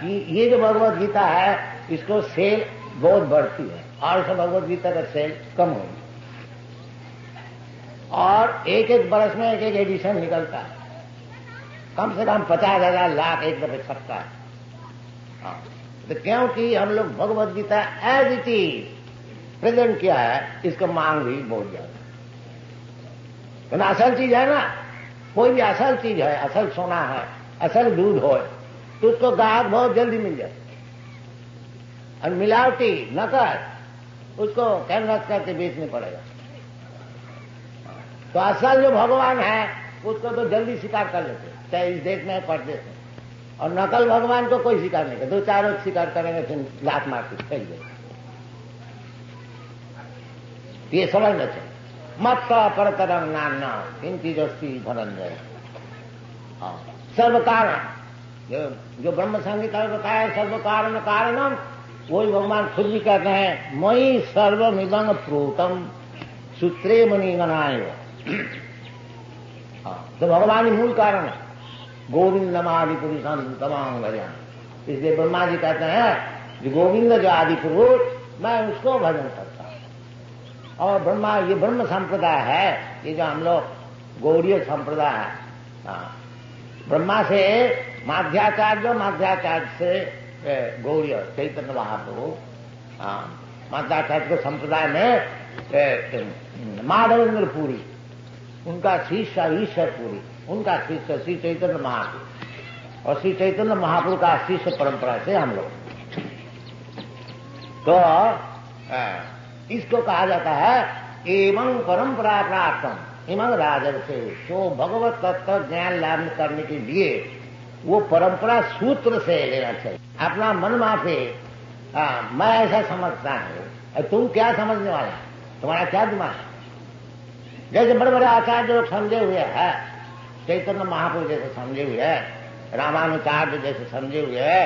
कि ये जो भगवत गीता है इसको सेल बहुत बढ़ती है और सब भगवत गीता का सेल कम होगी, और एक एक बरस में एक एक एडिशन निकलता है, कम से कम 50,000 लाख एक दफे छपता है। तो क्योंकि हम लोग Bhagavad Gita as it is present किया है, इसका मांग भी बहुत ज्यादा। तो असल चीज है ना, कोई भी असल चीज है, असल सोना है, असल दूध हो तो उसको ग्राहक बहुत जल्दी मिल जाए। और मिलावटी नकल उसको कैनवस करके बेचने पड़ेगा। तो असल जो भगवान है उसको तो जल्दी स्वीकार कर लेते, चाहे इस देश में परदेश में। और नकल भगवान को कोई स्वीकार नहीं करता, 2-4 रोज स्वीकार करेंगे फिर लात मार के फेंक देंगे। ये समझना चाहिए। मत परतरं नान्य किंचित् अस्ति धनंजय। सर्व कारण जो ब्रह्म संहिता में बताया सर्व कारण कारणम, वही भगवान खुद भी कहते हैं मयि सर्वमिदं प्रोतं सूत्रे मणिगणाय। तो भगवान ही मूल कारण है, गोविंदम आदि पुरुषम तमाम भजन। इसलिए ब्रह्मा जी कहते हैं जो गोविंद जो आदि पुरुष, मैं उसको भजन करता हूं। और ब्रह्मा ये ब्रह्म संप्रदाय है, ये जो हम लोग गौड़ीय संप्रदाय है, ब्रह्मा से माध्याचार्य, माध्याचार्य से गौड़ीय चैतन्य महाप्रभु, माध्याचार्य के संप्रदाय में माधवेंद्र पुरी, उनका शिष्य ईश्वर पुरी, उनका शिष्य श्री चैतन्य महाप्रभु, और श्री चैतन्य महाप्रभु का शिष्य परंपरा से हम लोग। तो इसको कहा जाता है एवं परंपरा प्राप्तम इमं राजर्षे। तो भगवत तत्व ज्ञान लाभ करने के लिए वो परंपरा सूत्र से लेना चाहिए, अपना मन माफे। मैं ऐसा समझता हूं, तुम क्या समझने वाला, तुम्हारा क्या दिमाग है? जैसे बड़े बड़े आचार्य लोग समझे हुए हैं, चैतन्य महाप्रभु जैसे समझे हुए हैं, रामानुचार्य जैसे समझे हुए हैं,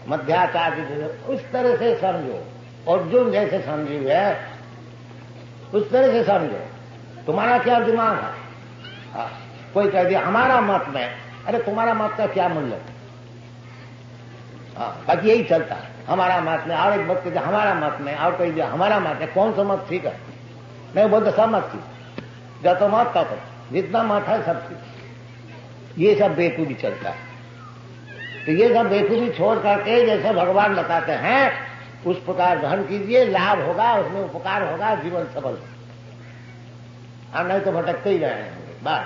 मध्याचार्य जैसे, उस तरह से समझो। अर्जुन जैसे समझे हुए हैं उस तरह से समझो। तुम्हारा क्या दिमाग है? कोई कह दिया हमारा मत में, अरे तुम्हारा मत का क्या मूल्य? बाकी यही चलता है, हमारा मत में, और एक मत कहते हमारा मत में, और कोई दिया हमारा मत है। कौन सा मत ठीक है? मैं बोलता सब मत ठीक, जब तो मत तब जितना मत है सब ठीक। ये सब बेकूफी चलता है। तो ये सब बेकूफी छोड़ करके जैसे भगवान बताते हैं उस प्रकार ग्रहण कीजिए, लाभ होगा, उसमें उपकार होगा, जीवन सफल। हम नहीं तो भटकते ही रहेंगे बस।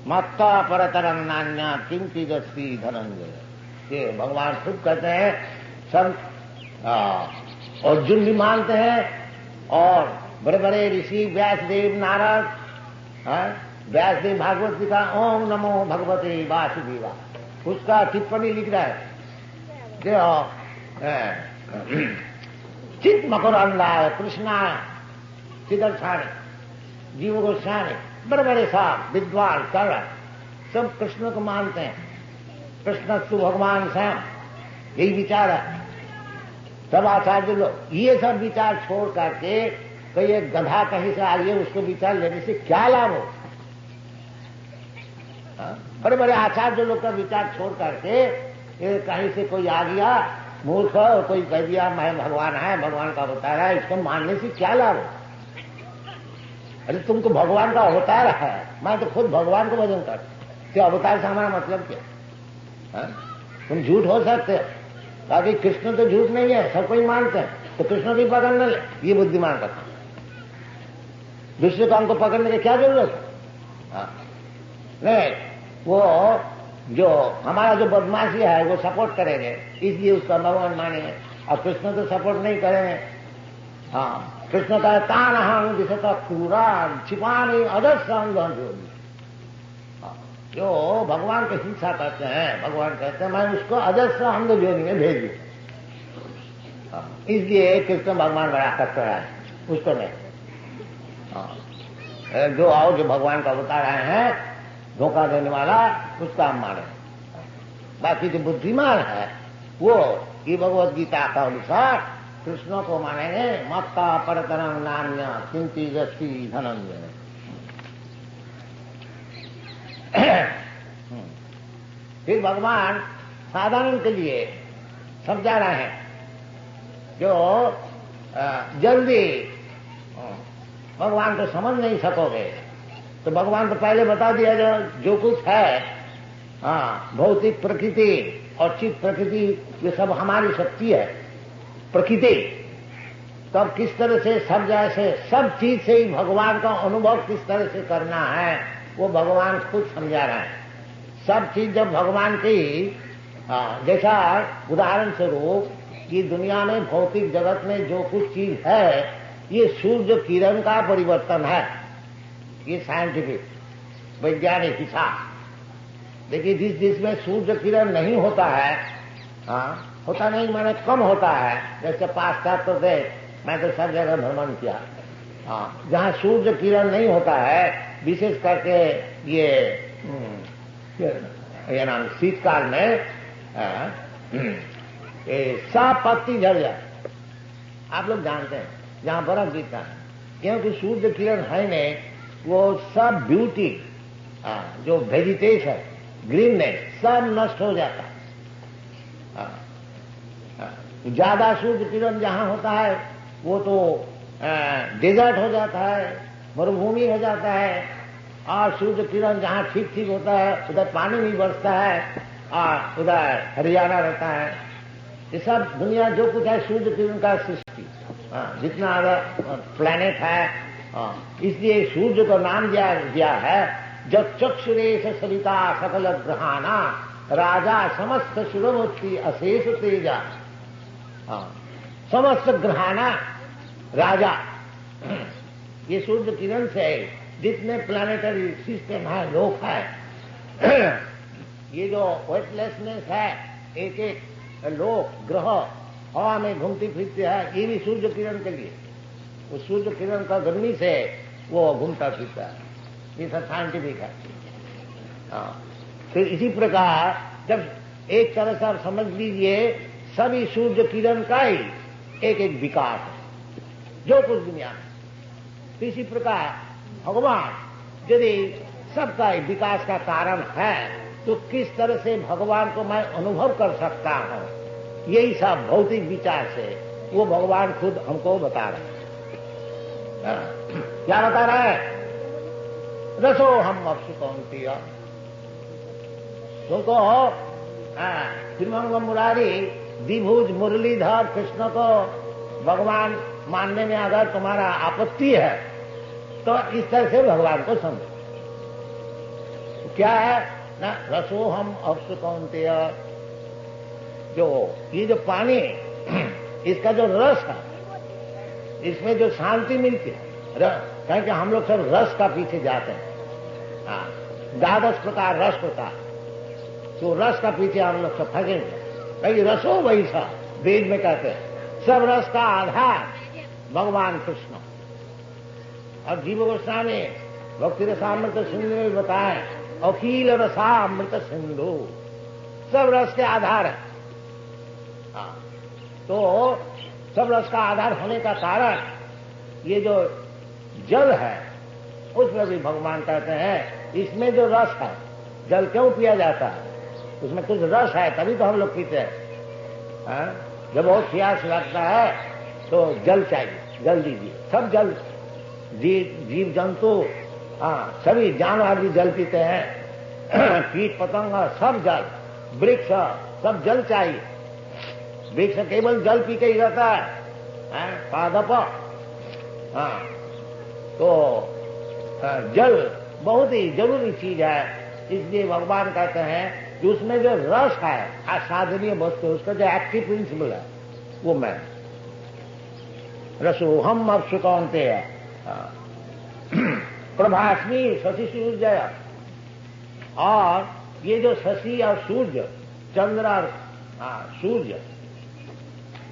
मत्ता परतरं नान्य किंचित् अस्ति धनंजय। ये भगवान खुद कहते हैं अर्जुन भी मानते हैं, और बड़े बड़े ऋषि व्यासदेव, नारद, व्यासदेव भागवत जी का ओम नमो भगवते वासुदेवा, उसका टिप्पणी लिख रहा है जो चित मकरंदाय कृष्णा चिदर्थाने जीव गोस्वामी, बड़े बड़े साहब विद्वान सरल सब कृष्ण को मानते हैं। कृष्ण तू भगवान श्याम, यही विचार है सब आचार्य लोग। ये सब विचार छोड़ करके कोई एक गधा कहीं से आइए उसको विचार लेने से क्या लाभ हो? बड़े बड़े आचार्य लोग का विचार छोड़ करके कहीं से कोई आ गया मूर्ख, कोई कह दिया मैं भगवान है, भगवान का अवतार है, इसको मानने से क्या लाभ हो? अरे तुमको भगवान का अवतार है, मैं तो खुद भगवान को भजन कर, तो अवतार से हमारा मतलब क्या? तुम झूठ हो सकते हो, बाकी कृष्ण तो झूठ नहीं है, सब कोई मानते हैं, तो कृष्ण भी पकड़ न ले, ये बुद्धिमान का काम। दूसरे काम को पकड़ने की क्या जरूरत है? नहीं, वो जो हमारा जो बदमाशी है वो सपोर्ट करेंगे, इसलिए उसका भगवान मानेंगे, और कृष्ण तो सपोर्ट नहीं करेंगे। कृष्ण का तान हम दिशा पूरा छिपाने अदर्शन जो भगवान को हिंसा करते हैं, भगवान कहते हैं मैं उसको अजस्र अंध जोनी में भेज दूं, इसलिए कृष्ण भगवान बड़ा कष्ट रहा है उसको नहीं। जो आओ जो भगवान का अवतार आए हैं धोखा देने वाला, उसका हम माने। बाकी जो बुद्धिमान है वो ये भगवत गीता का अनुसार कृष्ण को मानेंगे। मत्ता परतरंग नान्य किंति जस्ती धनंजय। फिर भगवान साधारण के लिए समझा रहे हैं जो जल्दी भगवान को समझ नहीं सकोगे, तो भगवान को पहले बता दिया जो कुछ है, भौतिक प्रकृति और चित्त प्रकृति, ये सब हमारी शक्ति है प्रकृति। तब किस तरह से सब जैसे सब चीज से ही भगवान का अनुभव किस तरह से करना है वो भगवान खुद समझा रहे हैं। सब चीज जब भगवान की, जैसा उदाहरण स्वरूप कि दुनिया में भौतिक जगत में जो कुछ चीज है ये सूर्य किरण का परिवर्तन है, ये साइंटिफिक वैज्ञानिक हिसाब। देखिए जिसमें सूर्य किरण नहीं होता है, होता नहीं माने कम होता है, जैसे पाश्चात्य देश, मैं तो सब जगह भ्रमण किया, जहां सूर्य किरण नहीं होता है, विशेष करके ये नाम शीतकाल में सब पत्ती झड़ जाए। आप लोग जानते हैं जहां बर्फ गिरता है, क्योंकि सूर्य किरण है नहीं, वो सब ब्यूटी जो वेजिटेशन ग्रीननेस सब नष्ट हो जाता है। ज्यादा सूर्य किरण जहां होता है वो तो डेजर्ट हो जाता है, मरुभूमि हो जाता है, और सूर्य किरण जहां ठीक ठीक होता है उधर पानी नहीं बरसता है और उधर हरियाणा रहता है। ये सब दुनिया जो कुछ है सूर्य किरण का सृष्टि, जितना प्लैनेट है, इसलिए सूर्य को नाम दिया है जब चक्षुरेश सविता सकल ग्रहाना राजा समस्त शिरोमूर्ति अशेष तेजा। समस्त ग्रहाना राजा, ये सूर्य किरण से जितने प्लानिटरी सिस्टम है, लोक है, ये जो वेटलेसनेस है, एक एक लोक ग्रह हवा में घूमती फिरती है, ये भी सूर्य किरण के लिए, वो सूर्य किरण का गर्मी से वो घूमता फिरता है। ये सब साइंटिफिक है। फिर इसी प्रकार जब एक तरह से आप समझ लीजिए सभी सूर्य किरण का ही एक एक विकास है जो कुछ दुनिया में, तो इसी प्रकार भगवान यदि सबका विकास का कारण है तो किस तरह से भगवान को मैं अनुभव कर सकता हूं, यही सब भौतिक विचार से वो भगवान खुद हमको बता रहे हैं। क्या बता रहे हैं? रसो हम अपसु कौंतेय, तुमको श्रीमंग मुरारी द्विभुज मुरलीधर कृष्ण को भगवान मानने में अगर तुम्हारा आपत्ति है तो इस तरह से भगवान को समझो। क्या है ना, रसो हम अपसु कौंतेय, जो ये जो पानी इसका जो रस है इसमें जो शांति मिलती है, कहें कि हम लोग सब रस का पीछे जाते हैं। हाँ, 12 प्रकार रस होता है, तो रस का पीछे हम लोग सब फंसेंगे। कहीं रसो वही सा, वेद में कहते हैं सब रस का आधार भगवान कृष्ण। और जीव गोस्वामी भक्ति रसामृत सिंधु में बताए, अखिल रसामृत सिंधु, सब रस के आधार है। हाँ, तो सब रस का आधार होने का कारण ये जो जल है, उसमें भी भगवान कहते हैं इसमें जो रस है, जल क्यों पिया जाता है, उसमें कुछ रस है तभी तो हम लोग पीते हैं। जब बहुत प्यास लगता है तो जल चाहिए, जल दीजिए। सब जल, जीव जंतु, हाँ, सभी जानवर भी जल पीते हैं, कीट पतंग सब जल, वृक्ष सब जल चाहिए। वृक्ष केवल जल पी के ही रहता है, पादप। हाँ, तो जल बहुत ही जरूरी चीज है। इसलिए भगवान कहते हैं कि उसमें जो रस है, असाधनीय वस्तु, उसका जो एक्टिव प्रिंसिपल है वो मैं रसोहम अब सुकौनते है। प्रभास्मी शशि सूर्य, और ये जो शशि और सूर्य, चंद्र और सूर्य,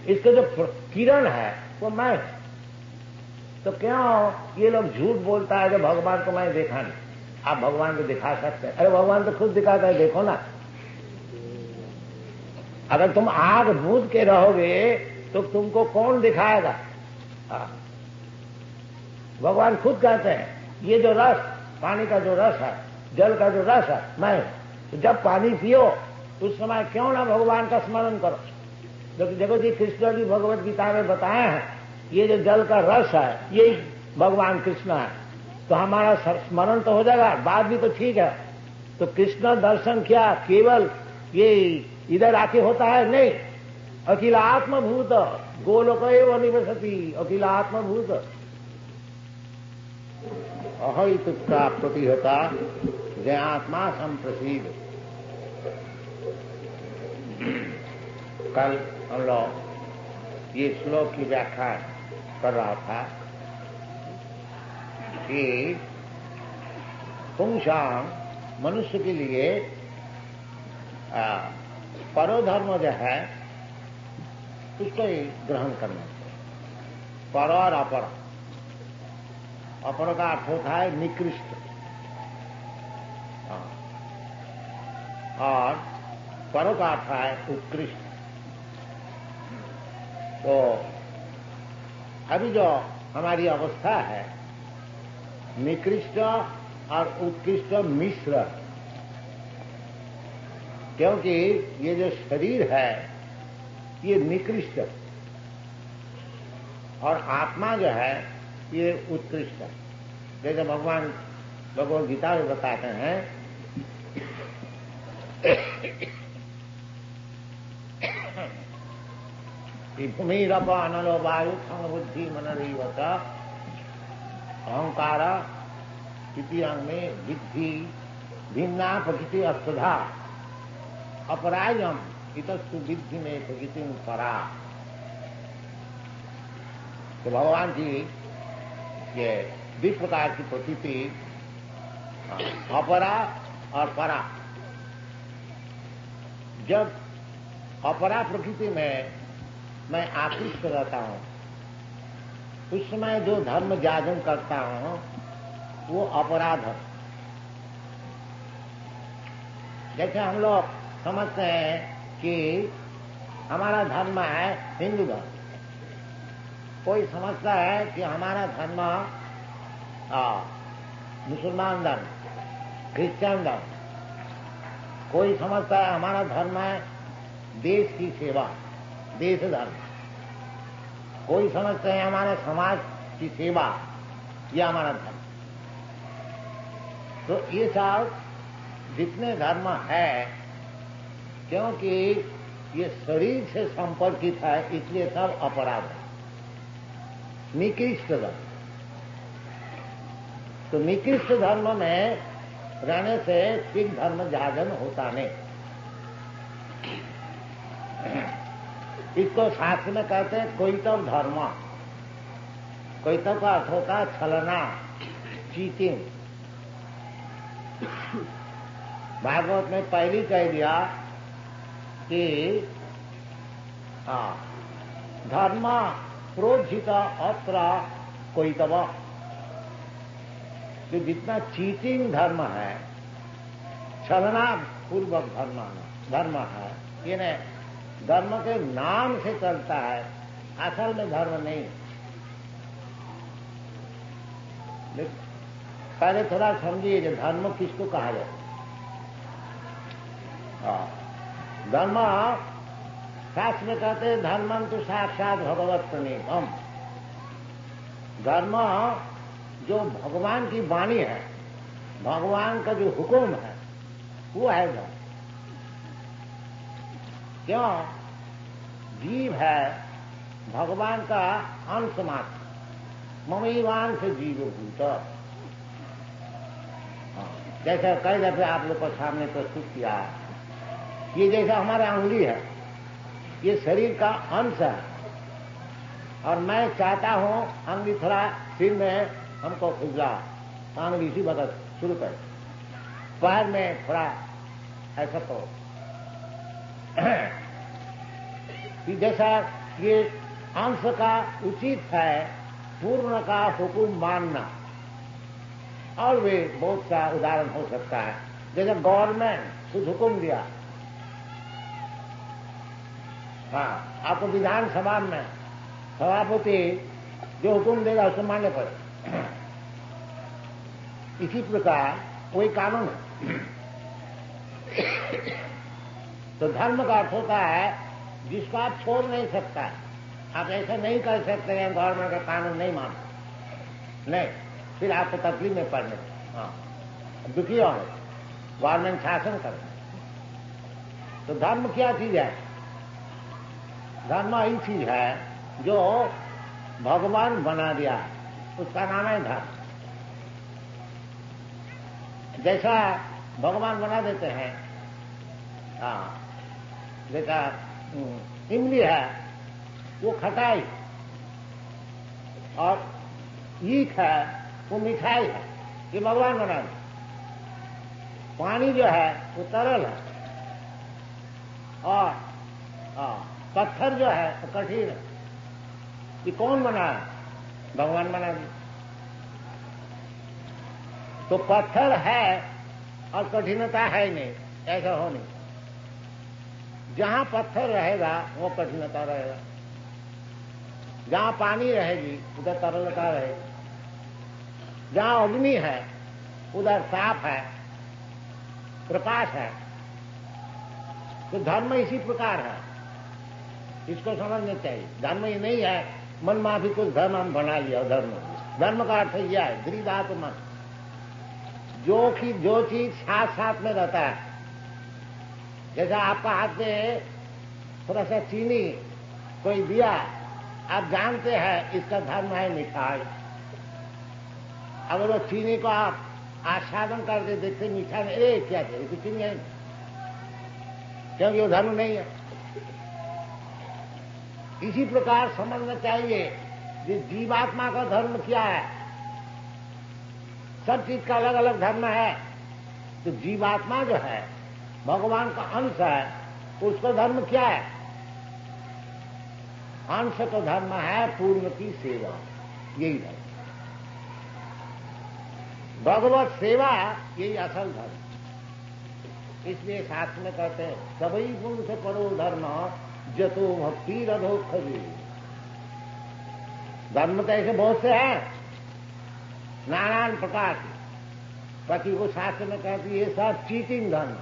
इसका जो किरण है वो मैं। तो क्यों ये लोग झूठ बोलता है कि भगवान को मैं देखा नहीं? आप भगवान को दिखा सकते हैं। अरे भगवान तो खुद दिखाता है, देखो ना। अगर तुम आग बूझ के रहोगे तो तुमको कौन दिखाएगा? भगवान खुद कहते हैं ये जो रस, पानी का जो रस है, जल का जो रस है, मैं। तो जब पानी पियो उस समय क्यों ना भगवान का स्मरण करो। देखो जी, कृष्ण जी भगवत गीता में बताए हैं ये जो जल का रस है यही भगवान कृष्ण है। तो हमारा स्मरण तो हो जाएगा, बात भी तो ठीक है। तो कृष्ण दर्शन क्या केवल ये इधर आके होता है? नहीं, अखिलात्मभूत गोलोक एव निवसति, अखिलात्मभूत अहितुक्ता प्रतिहता जयात्मा संप्रसिद्ध। कल हम लोग ये श्लोक की व्याख्या कर रहा था कि पुंसाम, मनुष्य के लिए परोधर्म जो है उसको ही ग्रहण करना चाहिए। पर और अपर, अपर का अर्थ होता है निकृष्ट, और पर का अर्थ है उत्कृष्ट। तो अभी जो हमारी अवस्था है निकृष्ट और उत्कृष्ट मिश्र, क्योंकि ये जो शरीर है ये निकृष्ट और आत्मा जो है ये उत्कृष्ट है। जैसे भगवान भगवद गीता में बताते हैं कि भूमिरप अनलो वायु खंग बुद्धि मनरीवत अहंकार इति अंग में विद्धि भिन्ना प्रकृति अस्तधा अपरायम इतस्तु विद्धि में प्रकृति परा। तो भगवान की ये 2 प्रकार की प्रकृति, अपरा और परा। जब अपरा प्रकृति में मैं आकृष्ट रहता हूं उस समय जो धर्म जागरण करता हूं वो अपराध है। जैसे हम लोग समझते हैं कि हमारा धर्म है हिंदू धर्म, कोई समझता है कि हमारा धर्म मुसलमान धर्म, क्रिश्चियन धर्म, कोई समझता है हमारा धर्म है देश की सेवा, देश धर्म, कोई समझते हैं हमारे समाज की सेवा, यह हमारा धर्म। तो ये सब जितने धर्म है, क्योंकि ये शरीर से संपर्कित है इसलिए सब अपराध है, निकृष्ट धर्म। तो निकृष्ट धर्म में रहने से सिख धर्म जागरण होता नहीं। इसको शास्त्र में कहते हैं कोई तो धर्म, कोयतव का अर्थ होता है छलना, चीटिंग। भागवत में पहली कह दिया कि धर्म प्रोज्झित अत्र कोयतव, जो जितना चीटिंग धर्म है, छलना पूर्वक धर्म है, ये धर्म के नाम से चलता है, असल में धर्म नहीं। पहले थोड़ा समझिए कि धर्म किसको कहा जाए। धर्म शास्त्र में कहते हैं धर्मम तो साक्षात भगवत प्रणीतम। धर्म जो भगवान की वाणी है, भगवान का जो हुक्म है, वो है धर्म। क्यों? जीव है भगवान का अंश मात्र, ममैवांश जीव भूत। जैसा कई दफे आप लोग को सामने प्रस्तुत किया, ये जैसा हमारा अंगुली है, ये शरीर का अंश है, और मैं चाहता हूं अंगुली थोड़ा सिर में हमको खुजला, अंगुली इसी वक्त शुरू कर, पैर में थोड़ा ऐसा तो जैसा ये अंश का उचित है पूर्ण का हुकुम मानना। और वे बहुत सा उदाहरण हो सकता है, जैसे गवर्नमेंट कुछ हुक्म दिया, आपको विधानसभा में सभापति जो हुक्म देगा उसको मानने पड़े। इसी प्रकार कोई कानून है। तो धर्म का अर्थ होता है जिसको आप छोड़ नहीं सकता। आप ऐसा नहीं कर सकते हैं गवर्नमेंट का कानून नहीं मानते, नहीं, फिर आपको तकलीफ में पड़ने, दुखी होंगे, गवर्नमेंट शासन करे। तो धर्म क्या चीज है? धर्म ही चीज है जो भगवान बना दिया, उसका नाम है धर्म। जैसा भगवान बना देते हैं, जैसा इमली है वो खटाई, और ईख है वो मिठाई है, ये भगवान बना दे। पानी जो है वो तरल है, और पत्थर जो है वो कठिन है। ये कौन बनाया? भगवान बना दे। तो पत्थर है और कठिनता है नहीं, ऐसा हो नहीं। जहां पत्थर रहेगा वो कठिनता रहेगा, जहां पानी रहेगी उधर तरलता रहेगी, जहां अग्नि है उधर ताप है, प्रकाश है। तो धर्म इसी प्रकार है, इसको समझना चाहिए। धर्म ही नहीं है मन माफी कुछ धर्म हम बना लिया। धर्म का अर्थ यह है दृढ़ मन, जो चीज साथ साथ में रहता है। जैसा आपका हाथ में थोड़ा सा चीनी कोई दिया, आप जानते हैं इसका धर्म है मिठाई। अगर वो चीनी को आप आस्वादन करके देखते मीठा नहीं, क्या चाहिए तो चीनी है, क्योंकि वो धर्म नहीं है। इसी प्रकार समझना चाहिए कि जीवात्मा का धर्म क्या है। सब चीज का अलग अलग धर्म है। तो जीवात्मा जो है भगवान का अंश है, उसका धर्म क्या है? अंश का धर्म है पूर्ण की सेवा, यही धर्म। भगवत सेवा यही असल धर्म। इसलिए शास्त्र में कहते हैं सबई गुण से परो धर्म जतो भक्ति रधो खजे। धर्म तो ऐसे बहुत से हैं, नाना प्रकार के, बाकी वो शास्त्र में कहती है ये सब चीटिंग धर्म।